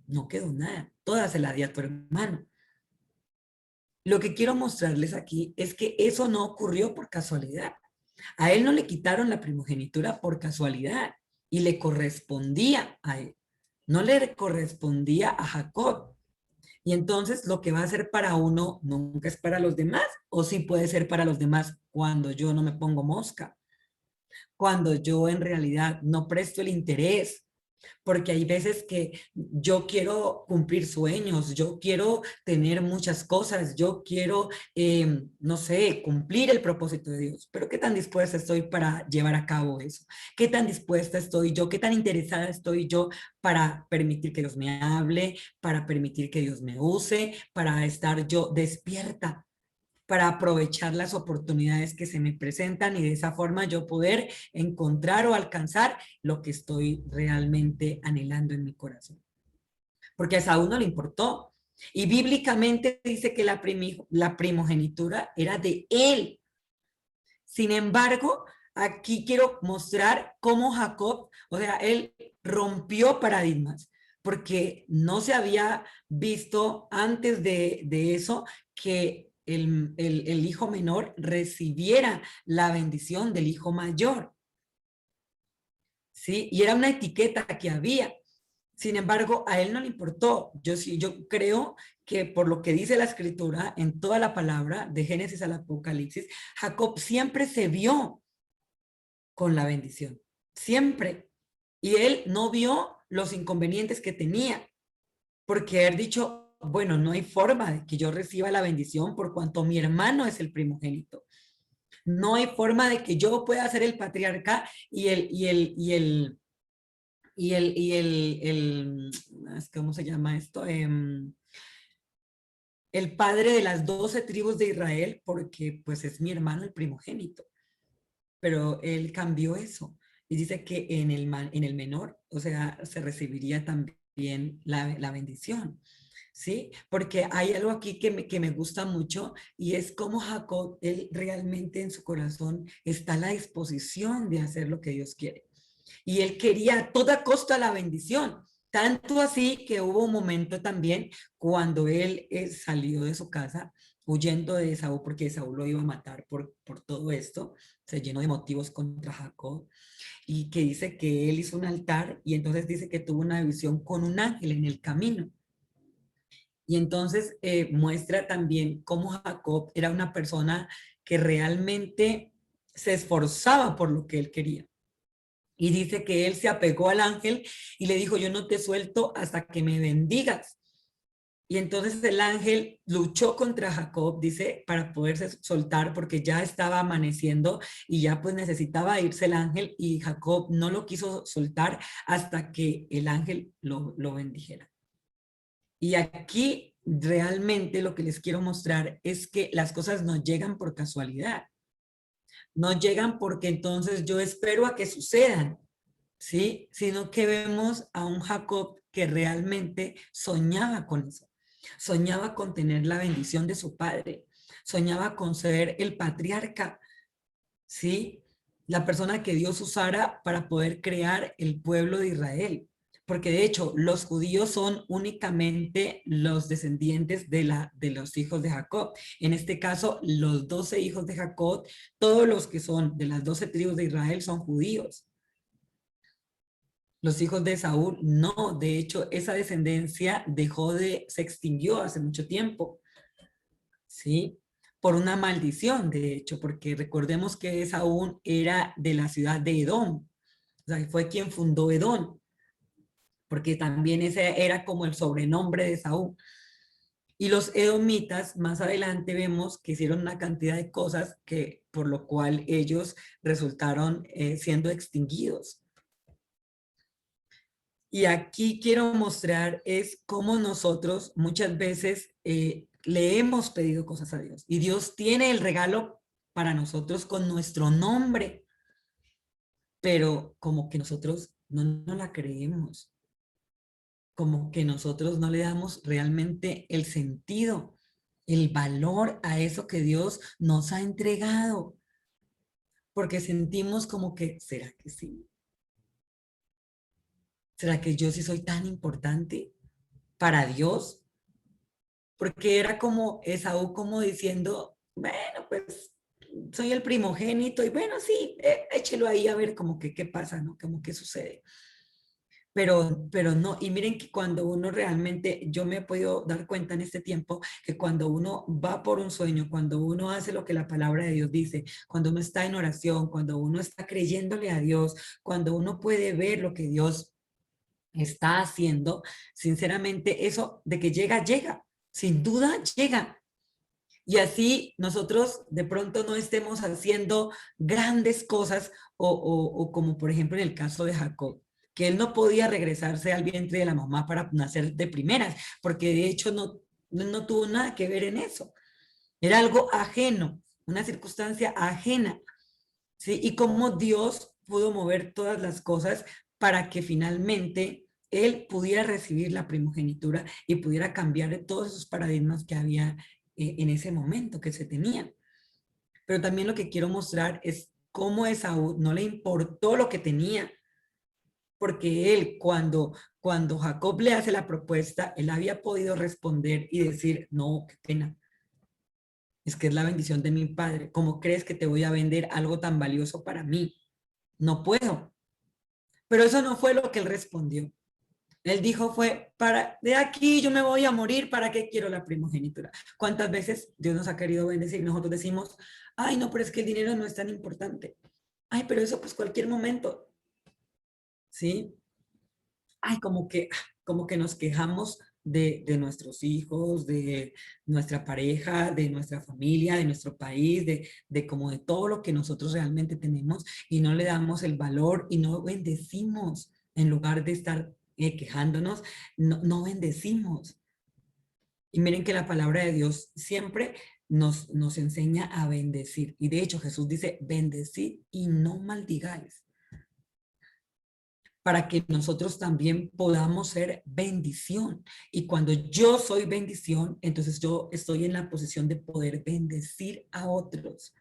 no quedó nada, toda se la di a tu hermano. Lo que quiero mostrarles aquí es que eso no ocurrió por casualidad. A él no le quitaron la primogenitura por casualidad y le correspondía a él. No le correspondía a Jacob. Y entonces lo que va a ser para uno nunca es para los demás, o sí puede ser para los demás cuando yo no me pongo mosca, cuando yo en realidad no presto el interés, porque hay veces que yo quiero cumplir sueños, yo quiero tener muchas cosas, yo quiero, no sé, cumplir el propósito de Dios, pero ¿qué tan dispuesta estoy para llevar a cabo eso? ¿Qué tan dispuesta estoy yo? ¿Qué tan interesada estoy yo para permitir que Dios me hable, para permitir que Dios me use, para estar yo despierta, para aprovechar las oportunidades que se me presentan y de esa forma yo poder encontrar o alcanzar lo que estoy realmente anhelando en mi corazón? Porque a Saúl no le importó. Y bíblicamente dice que la primogenitura era de él. Sin embargo, aquí quiero mostrar cómo Jacob, o sea, él rompió paradigmas, porque no se había visto antes de eso que el hijo menor recibiera la bendición del hijo mayor. ¿Sí? Y era una etiqueta que había. Sin embargo, a él no le importó. Yo creo que por lo que dice la escritura en toda la palabra, de Génesis al Apocalipsis, Jacob siempre se vio con la bendición. Siempre. Y él no vio los inconvenientes que tenía, porque él dicho, bueno, no hay forma de que yo reciba la bendición por cuanto mi hermano es el primogénito. No hay forma de que yo pueda ser el patriarca ¿cómo se llama esto? El padre de las 12 tribus de Israel, porque pues es mi hermano el primogénito. Pero él cambió eso y dice que en el menor, o sea, se recibiría también la bendición. ¿Sí? Porque hay algo aquí que me gusta mucho y es como Jacob, él realmente en su corazón está a la disposición de hacer lo que Dios quiere. Y él quería a toda costa la bendición. Tanto así que hubo un momento también cuando él salió de su casa huyendo de Esaú, porque Esaú lo iba a matar por todo esto, se llenó de motivos contra Jacob, y que dice que él hizo un altar y entonces dice que tuvo una visión con un ángel en el camino. Y entonces muestra también cómo Jacob era una persona que realmente se esforzaba por lo que él quería. Y dice que él se apegó al ángel y le dijo, yo no te suelto hasta que me bendigas. Y entonces el ángel luchó contra Jacob, dice, para poderse soltar porque ya estaba amaneciendo y ya pues necesitaba irse el ángel y Jacob no lo quiso soltar hasta que el ángel lo bendijera. Y aquí realmente lo que les quiero mostrar es que las cosas no llegan por casualidad. No llegan porque entonces yo espero a que sucedan, ¿sí? Sino que vemos a un Jacob que realmente soñaba con eso. Soñaba con tener la bendición de su padre. Soñaba con ser el patriarca, ¿sí? La persona que Dios usara para poder crear el pueblo de Israel. Porque de hecho, los judíos son únicamente los descendientes de los hijos de Jacob. En este caso, los 12 hijos de Jacob, todos los que son de las 12 tribus de Israel son judíos. Los hijos de Saúl, no. De hecho, esa descendencia se extinguió hace mucho tiempo. ¿Sí? Por una maldición, de hecho, porque recordemos que Esaú era de la ciudad de Edom. O sea, fue quien fundó Edom, porque también ese era como el sobrenombre de Saúl. Y los edomitas, más adelante vemos que hicieron una cantidad de cosas que por lo cual ellos resultaron siendo extinguidos. Y aquí quiero mostrar es cómo nosotros muchas veces le hemos pedido cosas a Dios y Dios tiene el regalo para nosotros con nuestro nombre, pero como que nosotros no la creemos, como que nosotros no le damos realmente el sentido, el valor a eso que Dios nos ha entregado, porque sentimos como que, ¿será que sí? ¿Será que yo sí soy tan importante para Dios? Porque era como Esaú como diciendo, bueno, pues soy el primogénito y bueno, sí, échelo ahí a ver como que qué pasa, ¿no? Como qué sucede. Pero no, y miren que cuando uno realmente, yo me he podido dar cuenta en este tiempo que cuando uno va por un sueño, cuando uno hace lo que la palabra de Dios dice, cuando uno está en oración, cuando uno está creyéndole a Dios, cuando uno puede ver lo que Dios está haciendo, sinceramente eso de que llega, llega, sin duda llega. Y así nosotros de pronto no estemos haciendo grandes cosas o como por ejemplo en el caso de Jacob, que él no podía regresarse al vientre de la mamá para nacer de primeras, porque de hecho no tuvo nada que ver en eso. Era algo ajeno, una circunstancia ajena, ¿sí? Y cómo Dios pudo mover todas las cosas para que finalmente él pudiera recibir la primogenitura y pudiera cambiar todos esos paradigmas que había en ese momento que se tenían. Pero también lo que quiero mostrar es cómo Esaú no le importó lo que tenía, porque él cuando Jacob le hace la propuesta, él había podido responder y decir, no, qué pena, es que es la bendición de mi padre. ¿Cómo crees que te voy a vender algo tan valioso para mí? No puedo. Pero eso no fue lo que él respondió. Él dijo de aquí yo me voy a morir, ¿para qué quiero la primogenitura? ¿Cuántas veces Dios nos ha querido bendecir? Nosotros decimos, ay, no, pero es que el dinero no es tan importante. Ay, pero eso pues cualquier momento. ¿Sí? Ay, como que nos quejamos de nuestros hijos, de nuestra pareja, de nuestra familia, de nuestro país, de como de todo lo que nosotros realmente tenemos y no le damos el valor y no bendecimos en lugar de estar quejándonos, no bendecimos. Y miren que la palabra de Dios siempre nos enseña a bendecir. Y de hecho Jesús dice, bendecid y no maldigáis, para que nosotros también podamos ser bendición. Y cuando yo soy bendición, entonces yo estoy en la posición de poder bendecir a otros.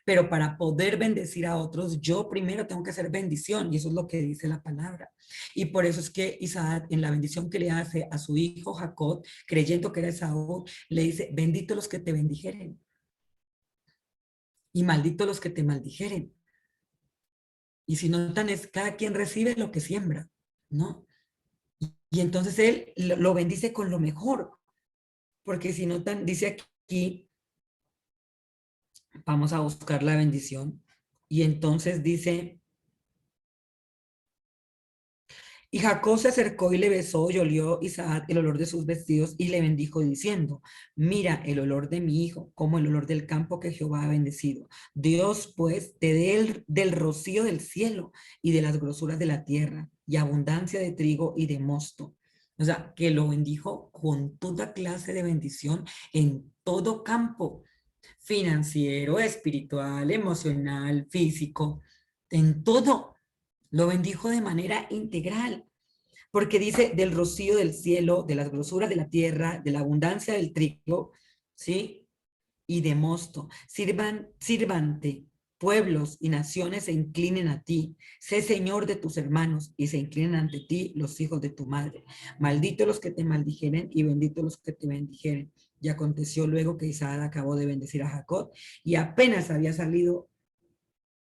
Pero para poder bendecir a otros, yo primero tengo que ser bendición, y eso es lo que dice la palabra. Y por eso es que Isaac, en la bendición que le hace a su hijo Jacob, creyendo que era Esaú, le dice, bendito los que te bendijeren y maldito los que te maldijeren. Y si notan, es cada quien recibe lo que siembra, ¿no? Y entonces él lo bendice con lo mejor, porque si notan, dice aquí, vamos a buscar la bendición, y entonces dice, y Jacob se acercó y le besó y olió Isaac el olor de sus vestidos y le bendijo diciendo, mira el olor de mi hijo, como el olor del campo que Jehová ha bendecido. Dios pues te dé del rocío del cielo y de las grosuras de la tierra y abundancia de trigo y de mosto. O sea, que lo bendijo con toda clase de bendición en todo campo, financiero, espiritual, emocional, físico, en todo. Lo bendijo de manera integral, porque dice del rocío del cielo, de las grosuras de la tierra, de la abundancia del trigo, ¿sí? Y de mosto. Sírvante, pueblos y naciones se inclinen a ti. Sé Señor de tus hermanos y se inclinen ante ti los hijos de tu madre. Maldito los que te maldijeren y bendito los que te bendijeren. Y aconteció luego que Isaac acabó de bendecir a Jacob y apenas había salido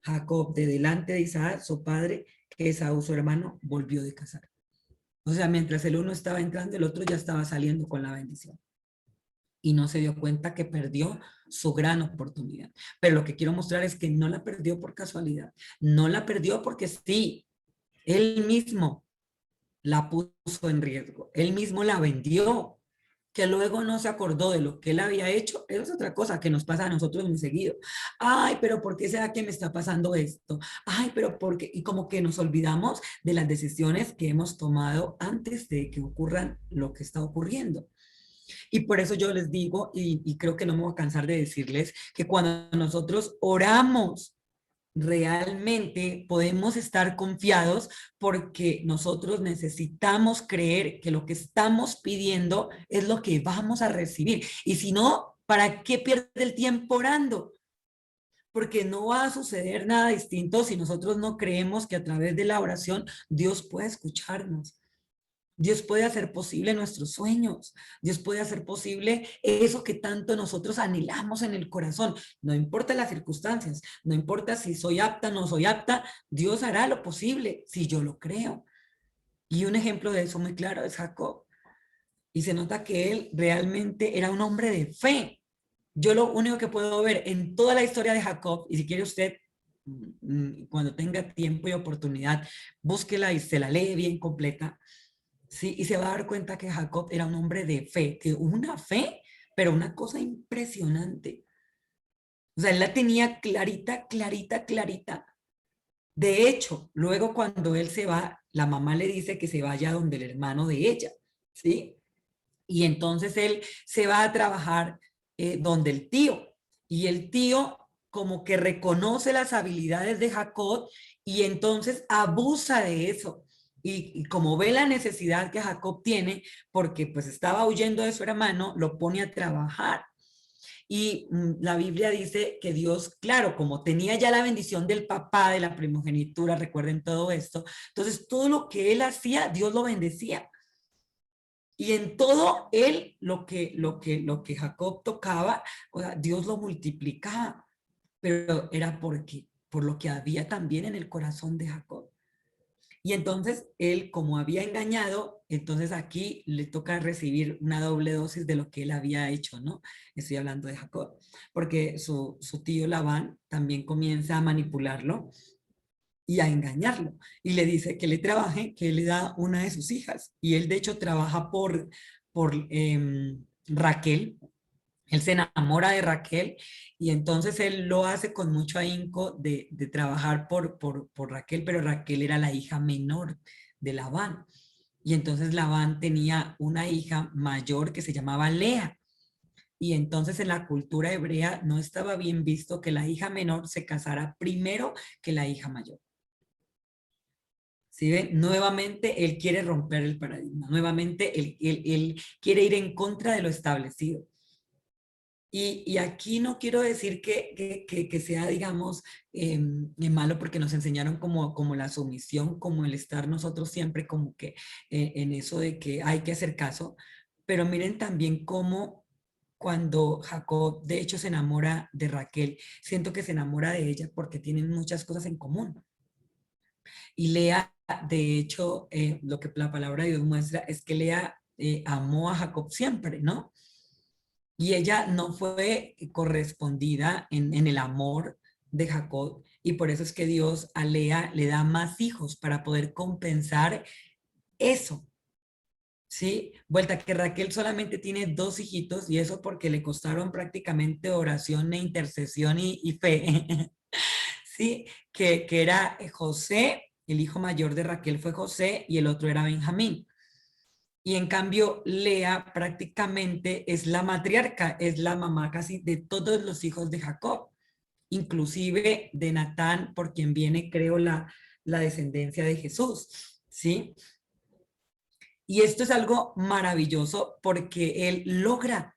Jacob de delante de Isaac, su padre, que Esaú, su hermano, volvió de cazar. O sea, mientras el uno estaba entrando, el otro ya estaba saliendo con la bendición. Y no se dio cuenta que perdió su gran oportunidad. Pero lo que quiero mostrar es que no la perdió por casualidad. No la perdió porque sí, él mismo la puso en riesgo. Él mismo la vendió. Que luego no se acordó de lo que él había hecho, eso es otra cosa que nos pasa a nosotros muy seguido. Ay, pero ¿por qué será que me está pasando esto? Ay, pero ¿por qué? Y como que nos olvidamos de las decisiones que hemos tomado antes de que ocurran lo que está ocurriendo. Y por eso yo les digo, y creo que no me voy a cansar de decirles, que cuando nosotros oramos, realmente podemos estar confiados porque nosotros necesitamos creer que lo que estamos pidiendo es lo que vamos a recibir. Y si no, ¿para qué pierde el tiempo orando? Porque no va a suceder nada distinto si nosotros no creemos que a través de la oración Dios puede escucharnos. Dios puede hacer posible nuestros sueños. Dios puede hacer posible eso que tanto nosotros anhelamos en el corazón. No importa las circunstancias, no importa si soy apta o no soy apta, Dios hará lo posible si yo lo creo. Y un ejemplo de eso muy claro es Jacob. Y se nota que él realmente era un hombre de fe. Yo lo único que puedo ver en toda la historia de Jacob, y si quiere usted, cuando tenga tiempo y oportunidad, búsquela y se la lee bien completa. Sí, y se va a dar cuenta que Jacob era un hombre de fe, que una fe, pero una cosa impresionante. O sea, él la tenía clarita, clarita, clarita. De hecho, luego cuando él se va, la mamá le dice que se vaya donde el hermano de ella, ¿sí? Y entonces él se va a trabajar donde el tío. Y el tío como que reconoce las habilidades de Jacob y entonces abusa de eso. y como ve la necesidad que Jacob tiene, porque pues estaba huyendo de su hermano, lo pone a trabajar. Y la Biblia dice que Dios, claro, como tenía ya la bendición del papá, de la primogenitura, recuerden todo esto, entonces todo lo que él hacía, Dios lo bendecía. Y en todo él, lo que Jacob tocaba, o sea, Dios lo multiplicaba, pero era por lo que había también en el corazón de Jacob. Y entonces él, como había engañado, entonces aquí le toca recibir una doble dosis de lo que él había hecho, ¿no? Estoy hablando de Jacob, porque su tío Labán también comienza a manipularlo y a engañarlo. Y le dice que le trabaje, que él le da una de sus hijas. Y él de hecho trabaja por Raquel. Él se enamora de Raquel y entonces él lo hace con mucho ahínco de trabajar por Raquel, pero Raquel era la hija menor de Labán. Y entonces Labán tenía una hija mayor que se llamaba Lea. Y entonces en la cultura hebrea no estaba bien visto que la hija menor se casara primero que la hija mayor. ¿Sí ven? Nuevamente él quiere romper el paradigma, nuevamente él quiere ir en contra de lo establecido. Y aquí no quiero decir que sea, digamos, malo porque nos enseñaron como la sumisión, como el estar nosotros siempre como que en eso de que hay que hacer caso, pero miren también cómo cuando Jacob de hecho se enamora de Raquel, siento que se enamora de ella porque tienen muchas cosas en común. Y Lea, de hecho, lo que la palabra de Dios muestra es que Lea amó a Jacob siempre, ¿no? Y ella no fue correspondida en el amor de Jacob y por eso es que Dios a Lea le da más hijos para poder compensar eso. ¿Sí? Vuelta que Raquel solamente tiene 2 hijitos y eso porque le costaron prácticamente oración e intercesión y fe. ¿Sí? Que era José, el hijo mayor de Raquel fue José y el otro era Benjamín. Y en cambio, Lea prácticamente es la matriarca, es la mamá casi de todos los hijos de Jacob, inclusive de Natán, por quien viene, creo, la descendencia de Jesús, ¿sí? Y esto es algo maravilloso porque él logra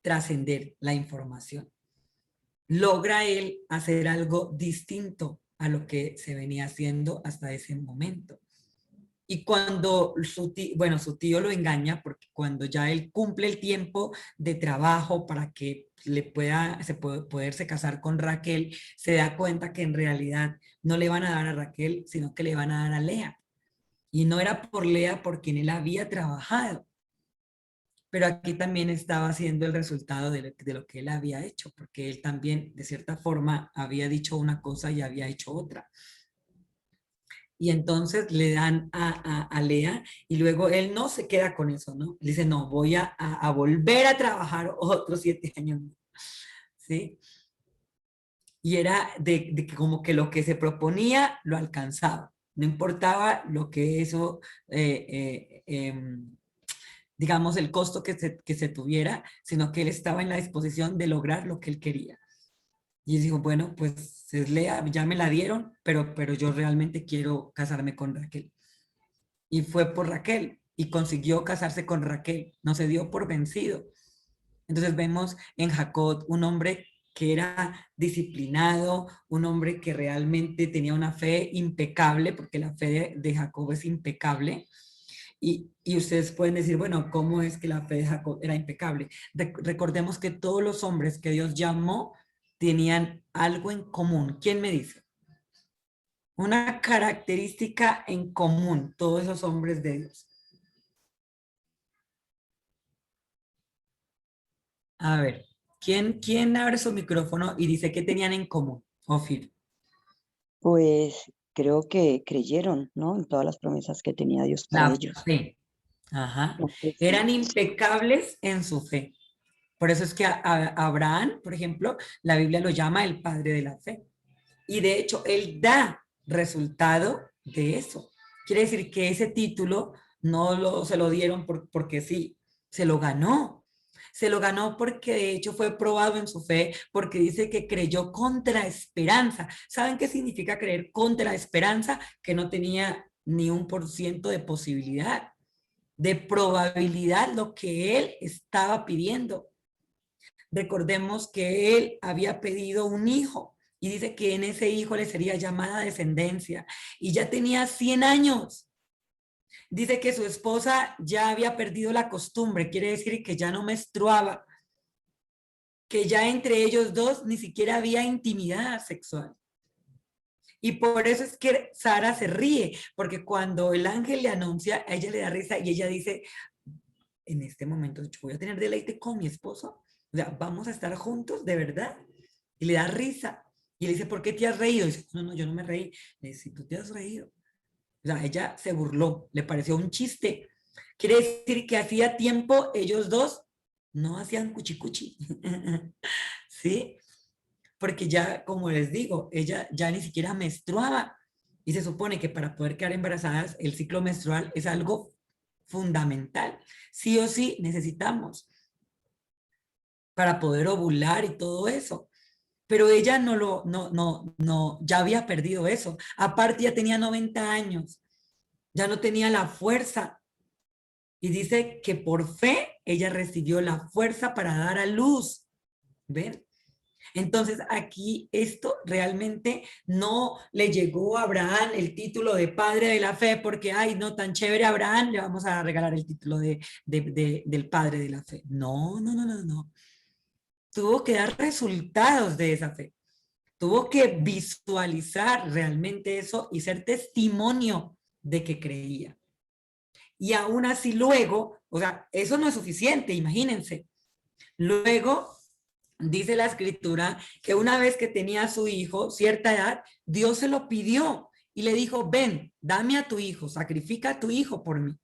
trascender la información, logra él hacer algo distinto a lo que se venía haciendo hasta ese momento. Y cuando su tío lo engaña, porque cuando ya él cumple el tiempo de trabajo para que poderse casar con Raquel, se da cuenta que en realidad no le van a dar a Raquel, sino que le van a dar a Lea. Y no era por Lea por quien él había trabajado. Pero aquí también estaba siendo el resultado de lo que él había hecho, porque él también, de cierta forma, había dicho una cosa y había hecho otra. Y entonces le dan a Lea y luego él no se queda con eso, ¿no? Él dice, no, voy a volver a trabajar otros 7 años, ¿sí? Y era de que como que lo que se proponía lo alcanzaba, no importaba lo que eso, digamos, el costo que se tuviera, sino que él estaba en la disposición de lograr lo que él quería. Y él dijo, bueno, pues es Lea, ya me la dieron, pero yo realmente quiero casarme con Raquel. Y fue por Raquel y consiguió casarse con Raquel, no se dio por vencido. Entonces vemos en Jacob un hombre que era disciplinado, un hombre que realmente tenía una fe impecable, porque la fe de Jacob es impecable. Y ustedes pueden decir, bueno, ¿cómo es que la fe de Jacob era impecable? Recordemos que todos los hombres que Dios llamó tenían algo en común. ¿Quién me dice? Una característica en común, todos esos hombres de Dios. A ver, ¿quién abre su micrófono y dice qué tenían en común? Ofir. Pues creo que creyeron, ¿no? En todas las promesas que tenía Dios para La ellos. fe. Ajá. Entonces, Eran impecables en su fe. Por eso es que a Abraham, por ejemplo, la Biblia lo llama el padre de la fe. Y de hecho, él da resultado de eso. Quiere decir que ese título no se lo dieron porque sí, se lo ganó. Se lo ganó porque de hecho fue probado en su fe, porque dice que creyó contra esperanza. ¿Saben qué significa creer contra esperanza? Que no tenía ni 1% de posibilidad, de probabilidad lo que él estaba pidiendo. Recordemos que él había pedido un hijo y dice que en ese hijo le sería llamada descendencia y ya tenía 100 años. Dice que su esposa ya había perdido la costumbre, quiere decir que ya no menstruaba, que ya entre ellos dos ni siquiera había intimidad sexual. Y por eso es que Sara se ríe, porque cuando el ángel le anuncia, a ella le da risa y ella dice, en este momento yo voy a tener deleite con mi esposo, o sea, vamos a estar juntos, de verdad. Y le da risa. Y le dice, ¿por qué te has reído? Y dice, no, yo no me reí. Le dice, si tú te has reído. O sea, ella se burló, le pareció un chiste. Quiere decir que hacía tiempo ellos dos no hacían cuchicuchi. ¿Sí? Porque ya, como les digo, ella ya ni siquiera menstruaba. Y se supone que para poder quedar embarazadas, el ciclo menstrual es algo fundamental. Sí o sí necesitamos para poder ovular y todo eso. Pero ella ya había perdido eso. Aparte ya tenía 90 años, ya no tenía la fuerza. Y dice que por fe ella recibió la fuerza para dar a luz. ¿Ven? Entonces aquí esto realmente no le llegó a Abraham el título de padre de la fe porque, ay, no, tan chévere Abraham, le vamos a regalar el título del padre de la fe. No. Tuvo que dar resultados de esa fe. Tuvo que visualizar realmente eso y ser testimonio de que creía. Y aún así luego, o sea, eso no es suficiente, imagínense. Luego dice la escritura que una vez que tenía a su hijo, cierta edad, Dios se lo pidió y le dijo, ven, dame a tu hijo, sacrifica a tu hijo por mí.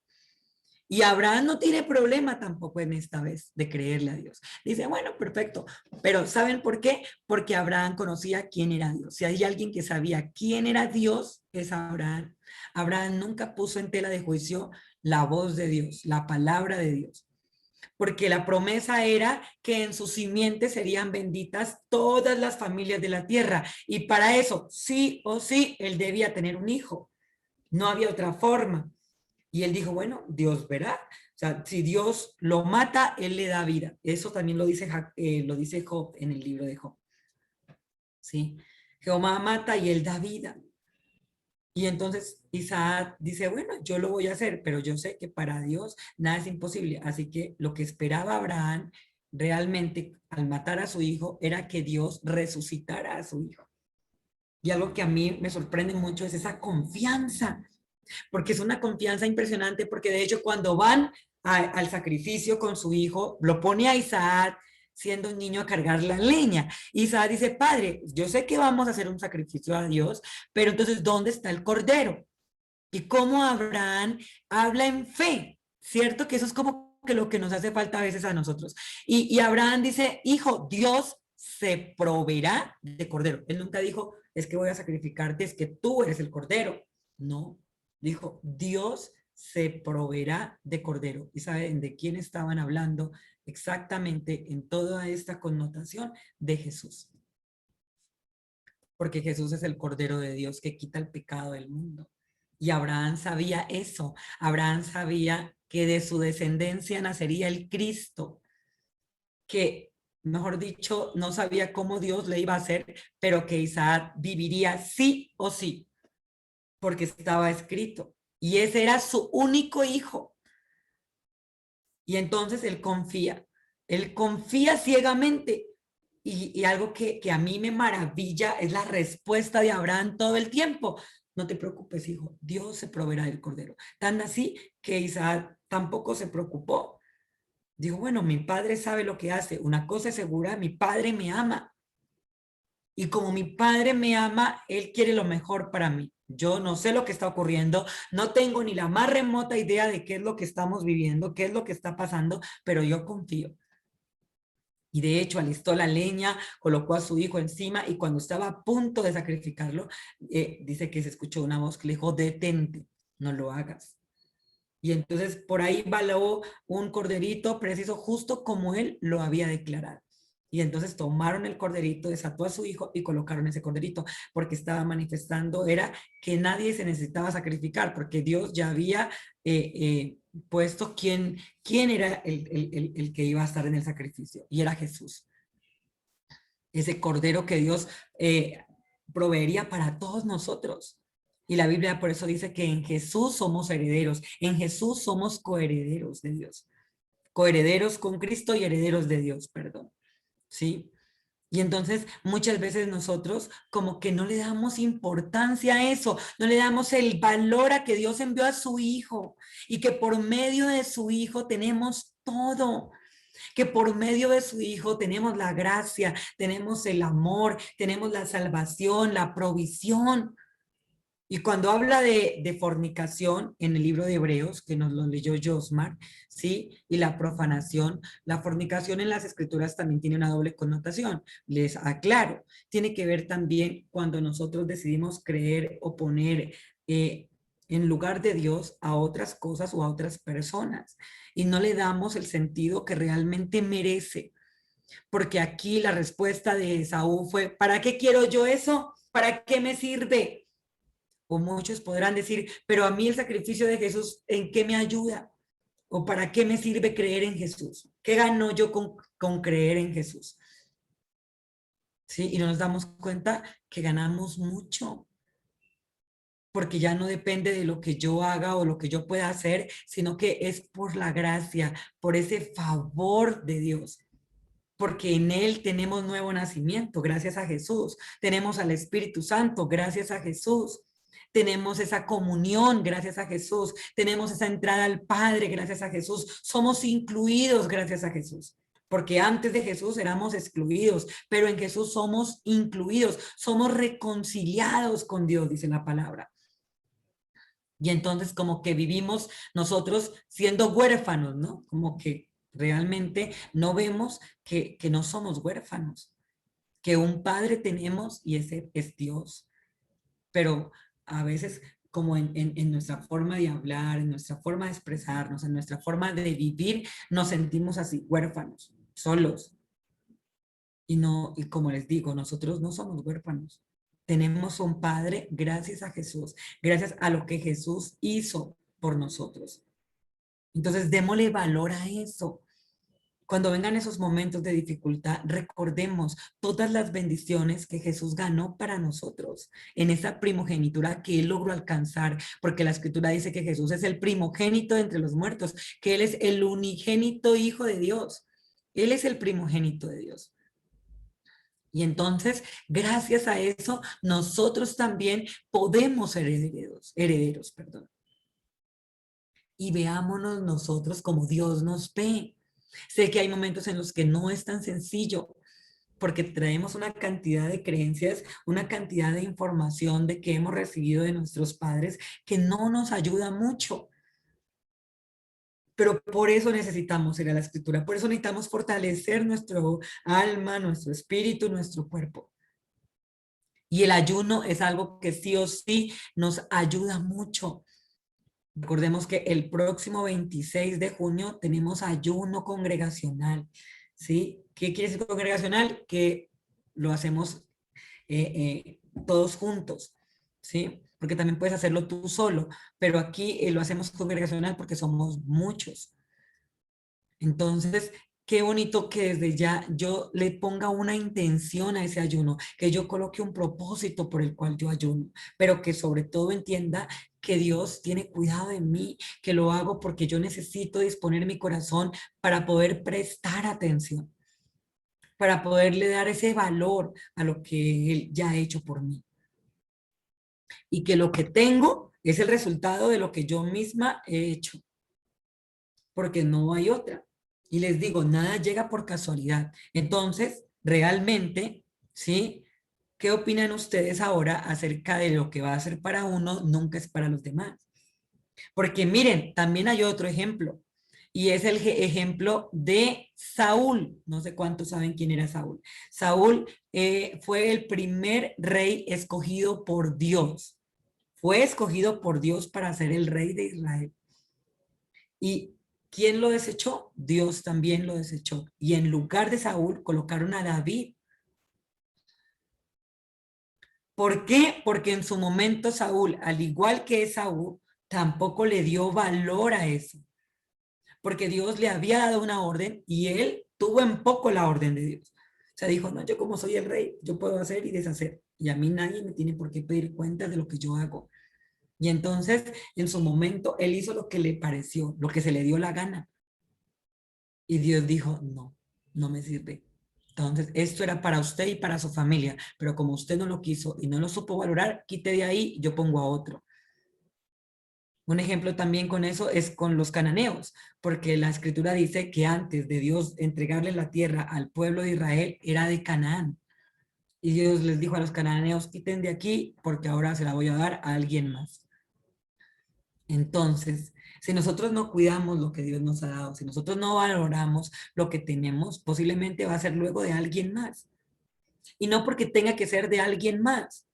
Y Abraham no tiene problema tampoco en esta vez de creerle a Dios. Dice, bueno, perfecto. Pero ¿saben por qué? Porque Abraham conocía quién era Dios. Si hay alguien que sabía quién era Dios, es Abraham. Abraham nunca puso en tela de juicio la voz de Dios, la palabra de Dios. Porque la promesa era que en sus simientes serían benditas todas las familias de la tierra. Y para eso, sí o sí, él debía tener un hijo. No había otra forma. Y él dijo, bueno, Dios verá. O sea, si Dios lo mata, él le da vida. Eso también lo dice Job en el libro de Job. ¿Sí? Jehová mata y él da vida. Y entonces Isaac dice, bueno, yo lo voy a hacer, pero yo sé que para Dios nada es imposible. Así que lo que esperaba Abraham realmente al matar a su hijo era que Dios resucitara a su hijo. Y algo que a mí me sorprende mucho es esa confianza, porque es una confianza impresionante, porque de hecho cuando van al sacrificio con su hijo, lo pone a Isaac siendo un niño a cargar la leña. Isaac dice, padre, yo sé que vamos a hacer un sacrificio a Dios, pero entonces, ¿dónde está el cordero? Y cómo Abraham habla en fe, ¿cierto? Que eso es como que lo que nos hace falta a veces a nosotros. Y Abraham dice, hijo, Dios se proveerá de cordero. Él nunca dijo, es que voy a sacrificarte, es que tú eres el cordero. No, dijo, Dios se proveerá de cordero. ¿Y saben de quién estaban hablando exactamente en toda esta connotación? De Jesús. Porque Jesús es el cordero de Dios que quita el pecado del mundo. Y Abraham sabía eso. Abraham sabía que de su descendencia nacería el Cristo, que, mejor dicho, no sabía cómo Dios le iba a hacer, pero que Isaac viviría sí o sí, porque estaba escrito. Y ese era su único hijo. Y entonces él confía ciegamente. Y algo que a mí me maravilla es la respuesta de Abraham todo el tiempo. No te preocupes, hijo, Dios se proveerá del cordero. Tan así que Isaac tampoco se preocupó. Dijo, bueno, mi padre sabe lo que hace. Una cosa es segura, mi padre me ama. Y como mi padre me ama, él quiere lo mejor para mí. Yo no sé lo que está ocurriendo, no tengo ni la más remota idea de qué es lo que estamos viviendo, qué es lo que está pasando, pero yo confío. Y de hecho alistó la leña, colocó a su hijo encima y cuando estaba a punto de sacrificarlo, dice que se escuchó una voz que le dijo, detente, no lo hagas. Y entonces por ahí baló un corderito preciso, justo como él lo había declarado. Y entonces tomaron el corderito, desató a su hijo y colocaron ese corderito, porque estaba manifestando, era que nadie se necesitaba sacrificar, porque Dios ya había puesto quién era el que iba a estar en el sacrificio, y era Jesús. Ese cordero que Dios proveería para todos nosotros. Y la Biblia por eso dice que en Jesús somos herederos, en Jesús somos coherederos de Dios. Coherederos con Cristo y herederos de Dios, perdón. ¿Sí? Y entonces muchas veces nosotros como que no le damos importancia a eso, no le damos el valor a que Dios envió a su hijo y que por medio de su hijo tenemos todo, que por medio de su hijo tenemos la gracia, tenemos el amor, tenemos la salvación, la provisión. Y cuando habla de fornicación en el libro de Hebreos, que nos lo leyó Josmar, ¿sí? Y la profanación, la fornicación en las escrituras también tiene una doble connotación. Les aclaro, tiene que ver también cuando nosotros decidimos creer o poner en lugar de Dios a otras cosas o a otras personas y no le damos el sentido que realmente merece. Porque aquí la respuesta de Esaú fue, ¿para qué quiero yo eso? ¿Para qué me sirve? O muchos podrán decir, pero a mí el sacrificio de Jesús, ¿en qué me ayuda? ¿O para qué me sirve creer en Jesús? ¿Qué gano yo con creer en Jesús? ¿Sí? Y nos damos cuenta que ganamos mucho, porque ya no depende de lo que yo haga o lo que yo pueda hacer, sino que es por la gracia, por ese favor de Dios. Porque en Él tenemos nuevo nacimiento, gracias a Jesús. Tenemos al Espíritu Santo, gracias a Jesús. Tenemos esa comunión gracias a Jesús, tenemos esa entrada al Padre gracias a Jesús, somos incluidos gracias a Jesús, porque antes de Jesús éramos excluidos, pero en Jesús somos incluidos, somos reconciliados con Dios, dice la palabra. Y entonces como que vivimos nosotros siendo huérfanos, ¿no? Como que realmente no vemos que no somos huérfanos, que un Padre tenemos y ese es Dios. Pero a veces como en nuestra forma de hablar, en nuestra forma de expresarnos, en nuestra forma de vivir, nos sentimos así, huérfanos, solos. Y como les digo, nosotros no somos huérfanos. Tenemos un Padre gracias a Jesús, gracias a lo que Jesús hizo por nosotros. Entonces, démosle valor a eso. Cuando vengan esos momentos de dificultad, recordemos todas las bendiciones que Jesús ganó para nosotros en esa primogenitura que Él logró alcanzar, porque la Escritura dice que Jesús es el primogénito entre los muertos, que Él es el unigénito Hijo de Dios. Él es el primogénito de Dios. Y entonces, gracias a eso, nosotros también podemos ser herederos. Y veámonos nosotros como Dios nos ve. Sé que hay momentos en los que no es tan sencillo, porque traemos una cantidad de creencias, una cantidad de información de que hemos recibido de nuestros padres que no nos ayuda mucho. Pero por eso necesitamos ir a la Escritura, por eso necesitamos fortalecer nuestro alma, nuestro espíritu, nuestro cuerpo. Y el ayuno es algo que sí o sí nos ayuda mucho. Recordemos que el próximo 26 de junio tenemos ayuno congregacional, ¿sí? ¿Qué quiere decir congregacional? Que lo hacemos todos juntos, ¿sí? Porque también puedes hacerlo tú solo, pero aquí lo hacemos congregacional porque somos muchos. Entonces, qué bonito que desde ya yo le ponga una intención a ese ayuno, que yo coloque un propósito por el cual yo ayuno, pero que sobre todo entienda que Dios tiene cuidado de mí, que lo hago porque yo necesito disponer mi corazón para poder prestar atención, para poderle dar ese valor a lo que Él ya ha hecho por mí. Y que lo que tengo es el resultado de lo que yo misma he hecho, porque no hay otra. Y les digo, nada llega por casualidad. Entonces, realmente, ¿sí? ¿Qué opinan ustedes ahora acerca de lo que va a ser para uno, nunca es para los demás? Porque miren, también hay otro ejemplo, y es el ejemplo de Saúl. No sé cuántos saben quién era Saúl. Saúl fue el primer rey escogido por Dios. Fue escogido por Dios para ser el rey de Israel. Y ¿Quién lo desechó? Dios también lo desechó. Y en lugar de Saúl colocaron a David. ¿Por qué? Porque en su momento Saúl, al igual que Esaú, tampoco le dio valor a eso. Porque Dios le había dado una orden y él tuvo en poco la orden de Dios. O sea, dijo, no, yo como soy el rey, yo puedo hacer y deshacer. Y a mí nadie me tiene por qué pedir cuentas de lo que yo hago. Y entonces, en su momento, él hizo lo que le pareció, lo que se le dio la gana. Y Dios dijo, no, no me sirve. Entonces, esto era para usted y para su familia, pero como usted no lo quiso y no lo supo valorar, quite de ahí, yo pongo a otro. Un ejemplo también con eso es con los cananeos, porque la escritura dice que antes de Dios entregarle la tierra al pueblo de Israel era de Canaán. Y Dios les dijo a los cananeos, quiten de aquí porque ahora se la voy a dar a alguien más. Entonces, si nosotros no cuidamos lo que Dios nos ha dado, si nosotros no valoramos lo que tenemos, posiblemente va a ser luego de alguien más. Y no porque tenga que ser de alguien más,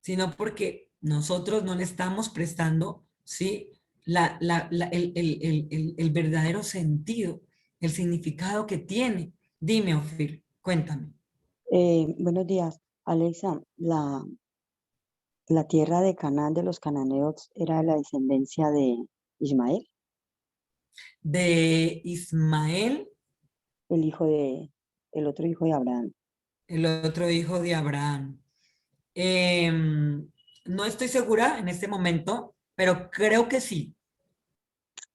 sino porque nosotros no le estamos prestando, ¿sí? El verdadero sentido, el significado que tiene. Dime, Ofir, cuéntame. Buenos días, Alexa. La tierra de Canaán de los cananeos era la descendencia de Ismael, De Ismael, el otro hijo de Abraham. el otro hijo de Abraham. No estoy segura en este momento, pero creo que sí.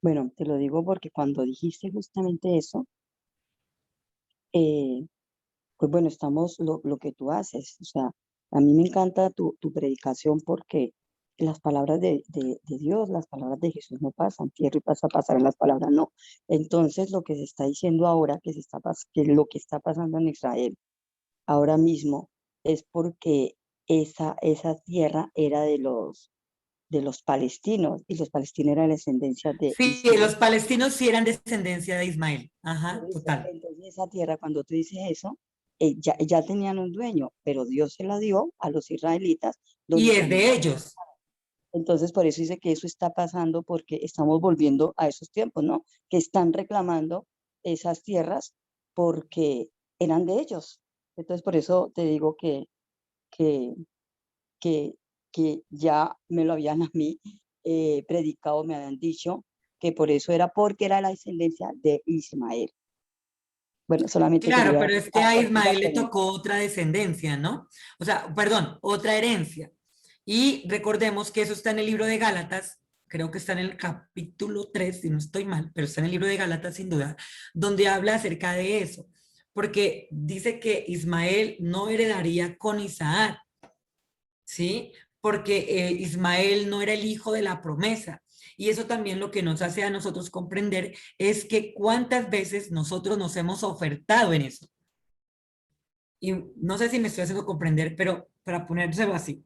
Bueno, te lo digo porque cuando dijiste justamente eso, eh, pues bueno, estamos lo que tú haces. O sea, a mí me encanta tu predicación porque las palabras de Dios, las palabras de Jesús no pasan, tierra y pasa, pasarán las palabras no. Entonces, lo que se está diciendo ahora, que lo que está pasando en Israel ahora mismo, es porque esa tierra era de los palestinos, y los palestinos eran descendencia de Sí, los Ismael. palestinos sí eran descendencia de Ismael. Por Ajá, eso, total. entonces esa tierra, cuando tú dices eso, ya tenían un dueño, pero Dios se la dio a los israelitas, Y donde es también. de ellos. Entonces, por eso dice que eso está pasando, porque estamos volviendo a esos tiempos, ¿no? Que están reclamando esas tierras porque eran de ellos. Entonces, por eso te digo que, que, que ya me lo habían a mí predicado, me habían dicho que por eso era porque era la descendencia de Ismael. Bueno, solamente Claro, quería pero es que a hacerte esa Ismael le pregunta. tocó otra descendencia, ¿no? O sea, perdón, otra herencia. Y recordemos que eso está en el libro de Gálatas, creo que está en el capítulo 3, si no estoy mal, pero está en el libro de Gálatas sin duda, donde habla acerca de eso, porque dice que Ismael no heredaría con Isaac, ¿sí? Porque Ismael no era el hijo de la promesa. Y eso también lo que nos hace a nosotros comprender es que cuántas veces nosotros nos hemos ofertado en eso. Y no sé si me estoy haciendo comprender, pero para ponérselo así,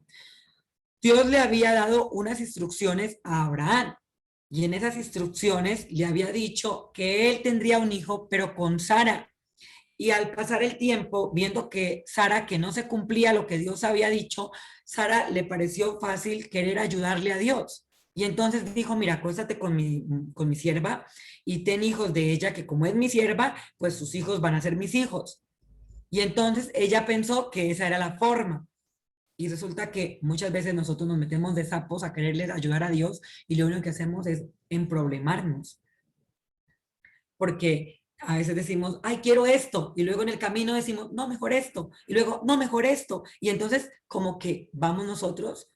Dios le había dado unas instrucciones a Abraham y en esas instrucciones le había dicho que él tendría un hijo, pero con Sara. Y al pasar el tiempo, viendo que Sara, que no se cumplía lo que Dios había dicho, Sara le pareció fácil querer ayudarle a Dios. Y entonces dijo, mira, acuéstate con mi sierva y ten hijos de ella, que como es mi sierva, pues sus hijos van a ser mis hijos. Y entonces ella pensó que esa era la forma. Y resulta que muchas veces nosotros nos metemos de sapos a quererles ayudar a Dios y lo único que hacemos es emproblemarnos. Porque a veces decimos, ay, quiero esto, y luego en el camino decimos, no, mejor esto, y luego, no, mejor esto. Y entonces como que vamos nosotros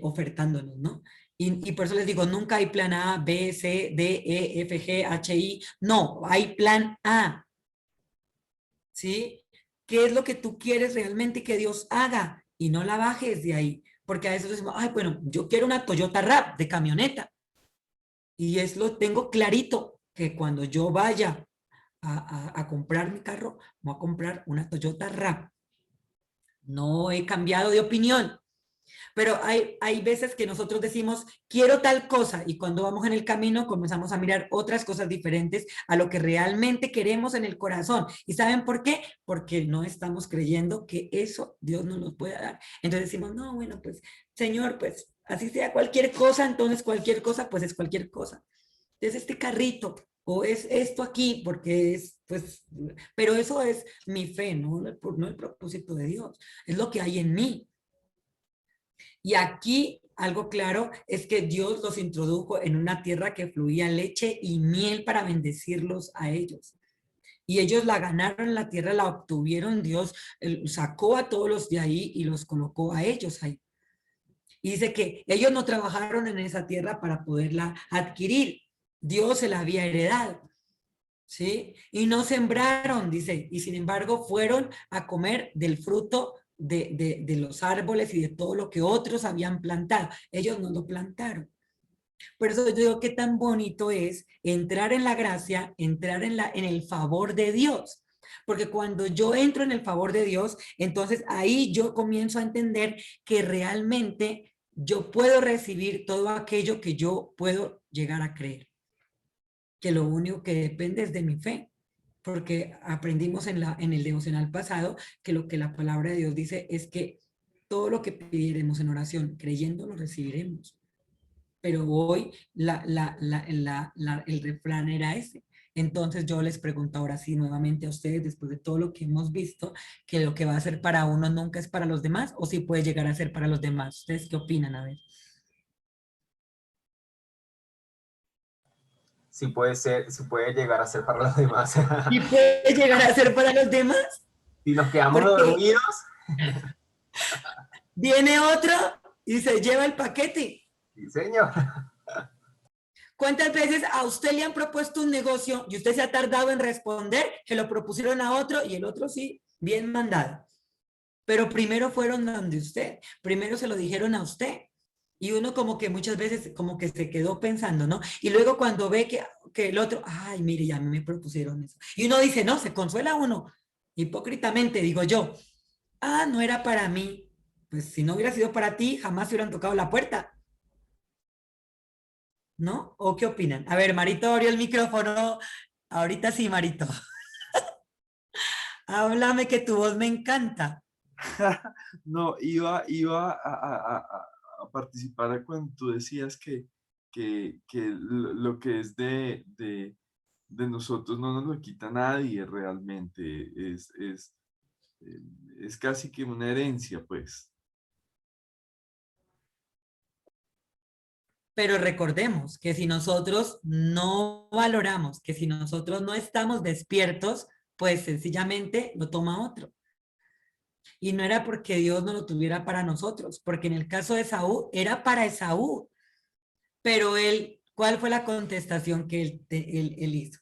ofertándonos, ¿no? Y por eso les digo, nunca hay plan A, B, C, D, E, F, G, H, I. No, hay plan A, ¿sí? ¿Qué es lo que tú quieres realmente que Dios haga? Y no la bajes de ahí. Porque a veces decimos, ay, bueno, yo quiero una Toyota RAV de camioneta. Y es lo tengo clarito, que cuando yo vaya a comprar mi carro, voy a comprar una Toyota RAV. No he cambiado de opinión, pero hay veces que nosotros decimos, quiero tal cosa, y cuando vamos en el camino comenzamos a mirar otras cosas diferentes a lo que realmente queremos en el corazón. ¿Y saben por qué? Porque no estamos creyendo que eso Dios nos lo pueda dar. Entonces decimos, no, bueno, pues, Señor, pues, así sea cualquier cosa, entonces cualquier cosa, pues es cualquier cosa. Entonces este carrito o es esto aquí porque es, pues, pero eso es mi fe, no el propósito de Dios, es lo que hay en mí. Y aquí algo claro es que Dios los introdujo en una tierra que fluía leche y miel para bendecirlos a ellos. Y ellos la ganaron, la tierra la obtuvieron, Dios sacó a todos los de ahí y los colocó a ellos ahí. Y dice que ellos no trabajaron en esa tierra para poderla adquirir, Dios se la había heredado, ¿sí? Y no sembraron, dice, y sin embargo fueron a comer del fruto de los árboles y de todo lo que otros habían plantado. Ellos no lo plantaron. Por eso yo digo que tan bonito es entrar en la gracia, entrar en el favor de Dios. Porque cuando yo entro en el favor de Dios, entonces ahí yo comienzo a entender que realmente yo puedo recibir todo aquello que yo puedo llegar a creer. Que lo único que depende es de mi fe. Porque aprendimos en el devocional pasado que lo que la palabra de Dios dice es que todo lo que pidiéremos en oración, creyendo, lo recibiremos. Pero hoy el refrán era ese. Entonces yo les pregunto ahora sí nuevamente a ustedes, después de todo lo que hemos visto, que lo que va a ser para uno nunca es para los demás, o sí puede llegar a ser para los demás. ¿Ustedes qué opinan? A ver. Sí puede ser, sí puede llegar a ser para los demás. ¿Y puede llegar a ser para los demás? Si nos quedamos Porque dormidos. viene otro y se lleva el paquete. Sí, señor. ¿Cuántas veces a usted le han propuesto un negocio y usted se ha tardado en responder, que lo propusieron a otro y el otro sí, bien mandado? Pero primero fueron donde usted, primero se lo dijeron a usted. Y uno como que muchas veces como que se quedó pensando, ¿no? Y luego cuando ve que el otro, ay, mire, ya me propusieron eso. Y uno dice, no, se consuela uno. Hipócritamente digo yo, ah, no era para mí. Pues si no hubiera sido para ti, jamás se hubieran tocado la puerta. ¿No? ¿O qué opinan? A ver, Marito abrió el micrófono. Ahorita sí, Marito. Háblame que tu voz me encanta. No, iba a participar cuando tú decías que lo que es de nosotros no nos lo quita nadie realmente. Es casi que una herencia, pues. Pero recordemos que si nosotros no valoramos, que si nosotros no estamos despiertos, pues sencillamente lo toma otro. Y no era porque Dios no lo tuviera para nosotros, porque en el caso de Esaú era para Esaú. Pero él, ¿cuál fue la contestación que él hizo?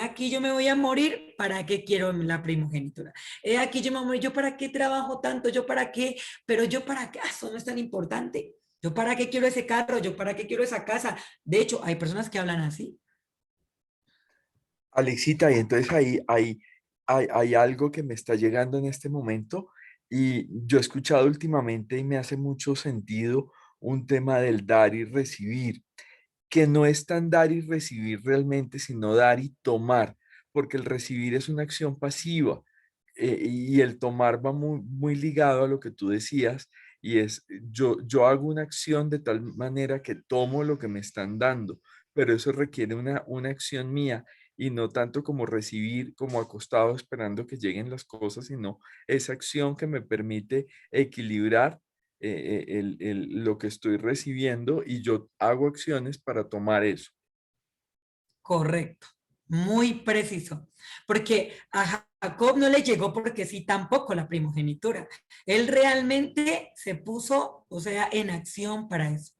Aquí yo me voy a morir, ¿para qué quiero la primogenitura? Aquí yo me voy a morir, ¿yo para qué trabajo tanto? ¿Yo para qué? Pero yo para qué, eso no es tan importante. ¿Yo para qué quiero ese carro? ¿Yo para qué quiero esa casa? De hecho, hay personas que hablan así. Alexita, y entonces hay algo que me está llegando en este momento y yo he escuchado últimamente y me hace mucho sentido un tema del dar y recibir, que no es tan dar y recibir realmente, sino dar y tomar, porque el recibir es una acción pasiva y el tomar va muy ligado a lo que tú decías y es yo hago una acción de tal manera que tomo lo que me están dando, pero eso requiere una acción mía y no tanto como recibir, como acostado esperando que lleguen las cosas, sino esa acción que me permite equilibrar lo que estoy recibiendo y yo hago acciones para tomar eso. Correcto, muy preciso. Porque a Jacob no le llegó porque sí tampoco la primogenitura. Él realmente se puso, o sea, en acción para eso.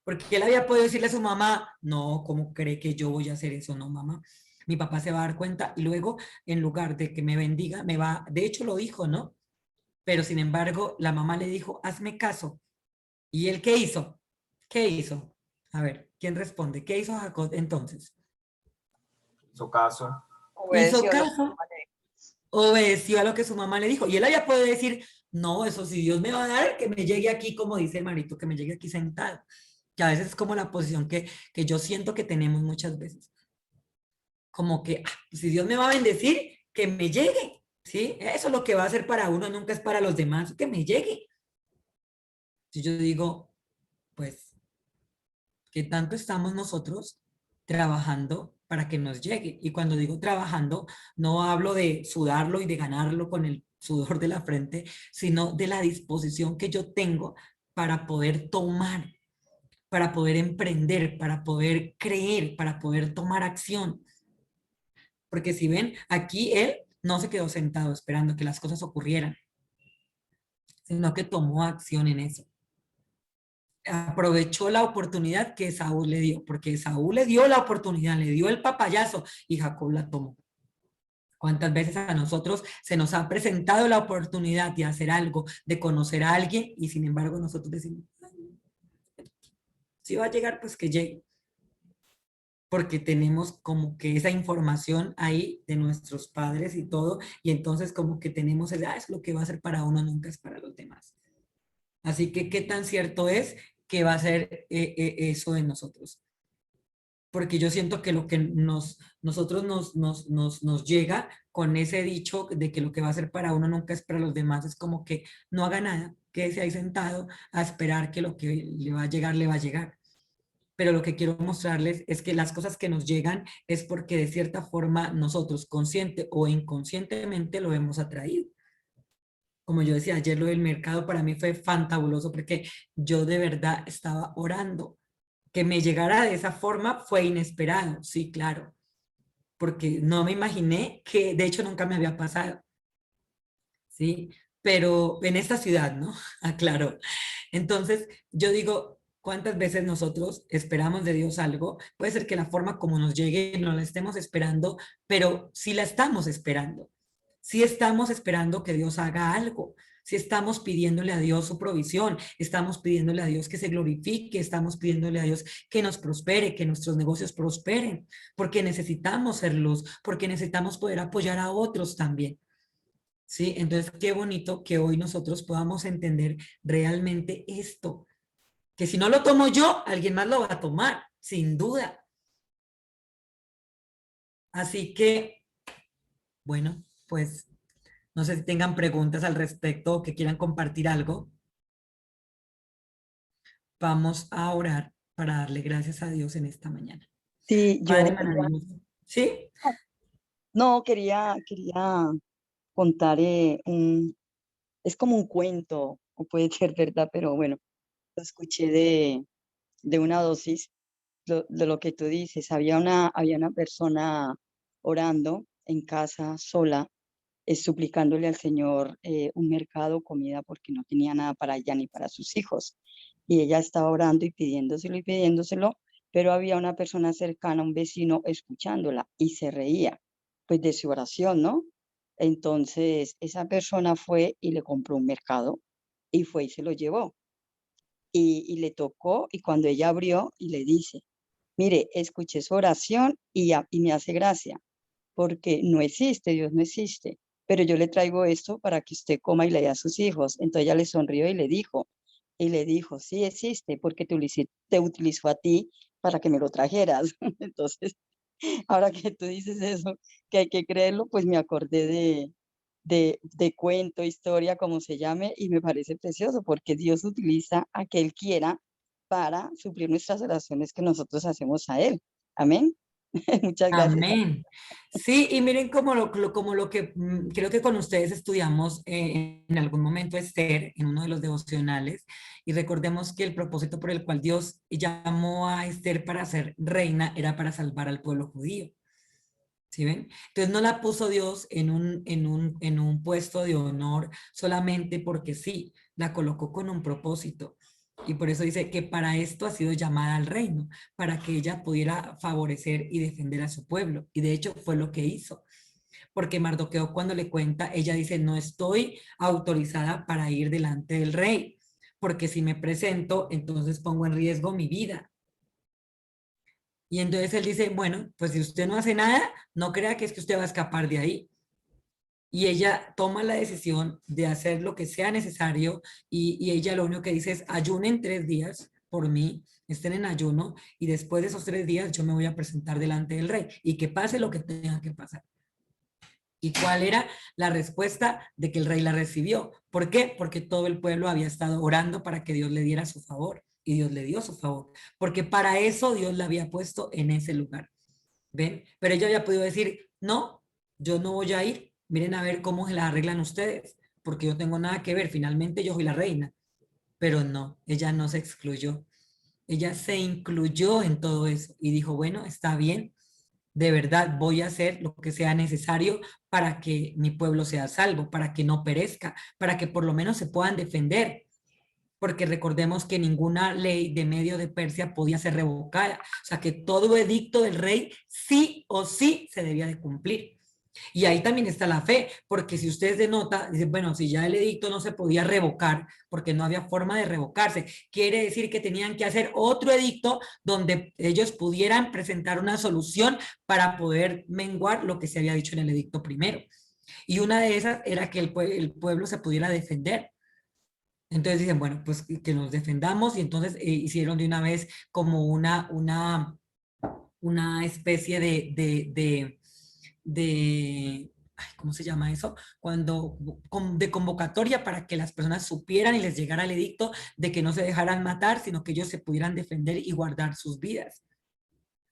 Porque él había podido decirle a su mamá, no, ¿cómo cree que yo voy a hacer eso? No, mamá. Mi papá se va a dar cuenta y luego, en lugar de que me bendiga, me va, de hecho lo dijo, ¿no? Pero sin embargo, la mamá le dijo, hazme caso. ¿Y él qué hizo? ¿Qué hizo? A ver, ¿quién responde? ¿Qué hizo Jacob entonces? Hizo caso. Hizo Obedeció lo que caso, mamá le dijo. obedeció a lo que su mamá le dijo. Y él había podido decir, no, eso si Dios me va a dar, que me llegue aquí, como dice el Marito, que me llegue aquí sentado. Que a veces es como la posición que yo siento que tenemos muchas veces. Como que, si Dios me va a bendecir, que me llegue, ¿sí? Eso es lo que va a hacer para uno, nunca es para los demás, que me llegue. Si yo digo, pues, ¿qué tanto estamos nosotros trabajando para que nos llegue. Y cuando digo trabajando, no hablo de sudarlo y de ganarlo con el sudor de la frente, sino de la disposición que yo tengo para poder tomar, para poder emprender, para poder creer, para poder tomar acción. Porque si ven, aquí él no se quedó sentado esperando que las cosas ocurrieran, sino que tomó acción en eso. Aprovechó la oportunidad que Saúl le dio, porque Saúl le dio la oportunidad, le dio el papayazo y Jacob la tomó. ¿Cuántas veces a nosotros se nos ha presentado la oportunidad de hacer algo, de conocer a alguien y sin embargo nosotros decimos, si va a llegar, pues que llegue? Porque tenemos como que esa información ahí de nuestros padres y todo, y entonces como que tenemos, es lo que va a ser para uno, nunca es para los demás. Así que, ¿qué tan cierto es que va a ser eso en nosotros? Porque yo siento que lo que nosotros nos llega con ese dicho de que lo que va a ser para uno nunca es para los demás, es como que no haga nada, quédese ahí sentado a esperar que lo que le va a llegar, le va a llegar. Pero lo que quiero mostrarles es que las cosas que nos llegan es porque de cierta forma nosotros, consciente o inconscientemente, lo hemos atraído. Como yo decía ayer, lo del mercado para mí fue fantabuloso porque yo de verdad estaba orando. Que me llegara de esa forma fue inesperado, sí, claro, porque no me imaginé que, de hecho, nunca me había pasado, ¿sí? Pero en esta ciudad, ¿no? Aclaro. Entonces, yo digo, ¿cuántas veces nosotros esperamos de Dios algo? Puede ser que la forma como nos llegue no la estemos esperando, pero sí la estamos esperando. Sí estamos esperando que Dios haga algo. Si estamos pidiéndole a Dios su provisión, estamos pidiéndole a Dios que se glorifique, estamos pidiéndole a Dios que nos prospere, que nuestros negocios prosperen, porque necesitamos ser luz, porque necesitamos poder apoyar a otros también. ¿Sí? Entonces, qué bonito que hoy nosotros podamos entender realmente esto, que si no lo tomo yo, alguien más lo va a tomar, sin duda. Así que, bueno, pues no sé si tengan preguntas al respecto o que quieran compartir algo. Vamos a orar para darle gracias a Dios en esta mañana. Sí, Padre maravilloso. ¿Sí? no quería contar es como un cuento, o puede ser verdad, pero bueno, lo escuché de una dosis de lo que tú dices. Había una persona orando en casa sola, suplicándole al Señor un mercado, comida, porque no tenía nada para ella ni para sus hijos. Y ella estaba orando y pidiéndoselo, pero había una persona cercana, un vecino, escuchándola y se reía, pues de su oración, ¿no? Entonces, esa persona fue y le compró un mercado y fue y se lo llevó. Y le tocó, y cuando ella abrió y le dice, mire, escuché su oración y me hace gracia, porque no existe, Dios no existe, pero yo le traigo esto para que usted coma y le dé a sus hijos. Entonces ella le sonrió y le dijo, sí existe, porque te utilizó a ti para que me lo trajeras. Entonces, ahora que tú dices eso, que hay que creerlo, pues me acordé de cuento, historia, como se llame, y me parece precioso, porque Dios utiliza a que Él quiera para suplir nuestras oraciones que nosotros hacemos a Él. Amén. Muchas gracias. Amén. Sí, y miren como lo que creo que con ustedes estudiamos en algún momento Esther, en uno de los devocionales, y recordemos que el propósito por el cual Dios llamó a Esther para ser reina era para salvar al pueblo judío. ¿Sí ven? Entonces no la puso Dios en un puesto de honor solamente porque sí, la colocó con un propósito. Y por eso dice que para esto ha sido llamada al reino, para que ella pudiera favorecer y defender a su pueblo. Y de hecho fue lo que hizo. Porque Mardoqueo cuando le cuenta, ella dice, no estoy autorizada para ir delante del rey, porque si me presento, entonces pongo en riesgo mi vida. Y entonces él dice, bueno, pues si usted no hace nada, no crea que es que usted va a escapar de ahí. Y ella toma la decisión de hacer lo que sea necesario y ella lo único que dice es, ayunen 3 días por mí, estén en ayuno y después de esos 3 días yo me voy a presentar delante del rey y que pase lo que tenga que pasar. ¿Y cuál era la respuesta de que el rey la recibió? ¿Por qué? Porque todo el pueblo había estado orando para que Dios le diera su favor. Y Dios le dio su favor. Porque para eso Dios la había puesto en ese lugar. ¿Ven? Pero ella había podido decir, no, yo no voy a ir, miren a ver cómo se la arreglan ustedes, porque yo tengo nada que ver, finalmente yo soy la reina. Pero no, ella no se excluyó. Ella se incluyó en todo eso y dijo, bueno, está bien, de verdad voy a hacer lo que sea necesario para que mi pueblo sea salvo, para que no perezca, para que por lo menos se puedan defender. Porque recordemos que ninguna ley de Medio de Persia podía ser revocada. O sea que todo edicto del rey sí o sí se debía de cumplir. Y ahí también está la fe, porque si ustedes de nota, dicen, bueno, si ya el edicto no se podía revocar, porque no había forma de revocarse, quiere decir que tenían que hacer otro edicto donde ellos pudieran presentar una solución para poder menguar lo que se había dicho en el edicto primero. Y una de esas era que el pueblo se pudiera defender. Entonces dicen, bueno, pues que nos defendamos y entonces hicieron de una vez como una especie ay, ¿cómo se llama eso? De convocatoria para que las personas supieran y les llegara el edicto de que no se dejaran matar, sino que ellos se pudieran defender y guardar sus vidas.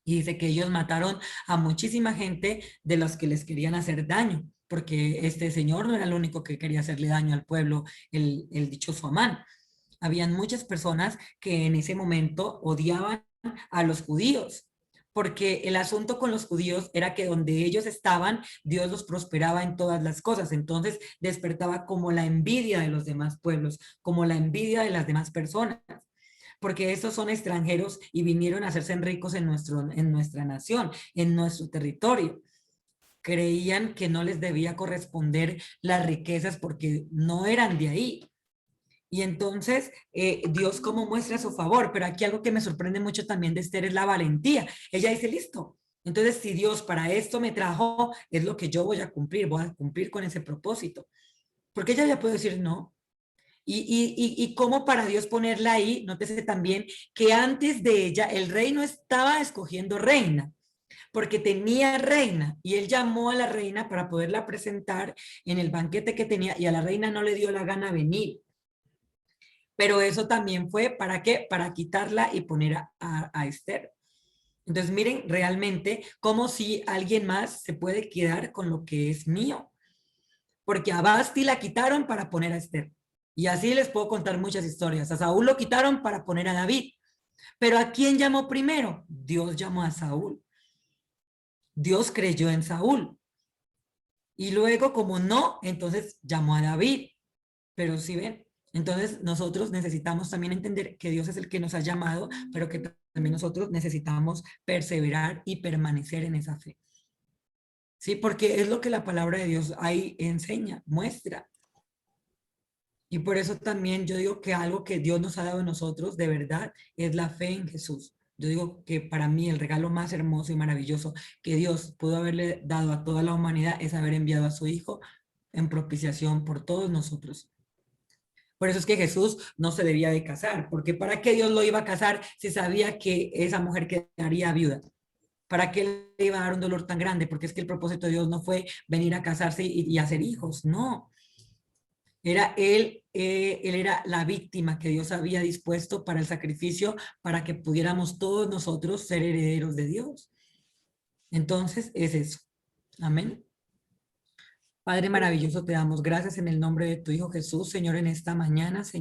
Y dice que ellos mataron a muchísima gente de los que les querían hacer daño, porque este señor no era el único que quería hacerle daño al pueblo, el dichoso Amán. Habían muchas personas que en ese momento odiaban a los judíos, porque el asunto con los judíos era que donde ellos estaban, Dios los prosperaba en todas las cosas. Entonces despertaba como la envidia de los demás pueblos, como la envidia de las demás personas, porque estos son extranjeros y vinieron a hacerse ricos en nuestra nación, en nuestro territorio. Creían que no les debía corresponder las riquezas porque no eran de ahí. Y entonces Dios como muestra su favor, pero aquí algo que me sorprende mucho también de Esther es la valentía. Ella dice, listo, entonces si Dios para esto me trajo, es lo que yo voy a cumplir con ese propósito. Porque ella ya puede decir no. Y cómo para Dios ponerla ahí, nótese también que antes de ella el rey no estaba escogiendo reina, porque tenía reina y él llamó a la reina para poderla presentar en el banquete que tenía y a la reina no le dio la gana venir. Pero eso también fue, ¿para qué? Para quitarla y poner a Esther. Entonces, miren realmente como si alguien más se puede quedar con lo que es mío. Porque a Basti la quitaron para poner a Esther. Y así les puedo contar muchas historias. A Saúl lo quitaron para poner a David. Pero ¿a quién llamó primero? Dios llamó a Saúl. Dios creyó en Saúl. Y luego, como no, entonces llamó a David. Pero si ven, entonces nosotros necesitamos también entender que Dios es el que nos ha llamado, pero que también nosotros necesitamos perseverar y permanecer en esa fe. Sí, porque es lo que la palabra de Dios ahí enseña, muestra. Y por eso también yo digo que algo que Dios nos ha dado a nosotros de verdad es la fe en Jesús. Yo digo que para mí el regalo más hermoso y maravilloso que Dios pudo haberle dado a toda la humanidad es haber enviado a su Hijo en propiciación por todos nosotros. Por eso es que Jesús no se debía de casar, porque ¿para qué Dios lo iba a casar si sabía que esa mujer quedaría viuda? ¿Para qué le iba a dar un dolor tan grande? Porque es que el propósito de Dios no fue venir a casarse y hacer hijos, no. Era él era la víctima que Dios había dispuesto para el sacrificio, para que pudiéramos todos nosotros ser herederos de Dios. Entonces es eso. Amén. Padre maravilloso, te damos gracias en el nombre de tu Hijo Jesús, Señor, en esta mañana, Señor.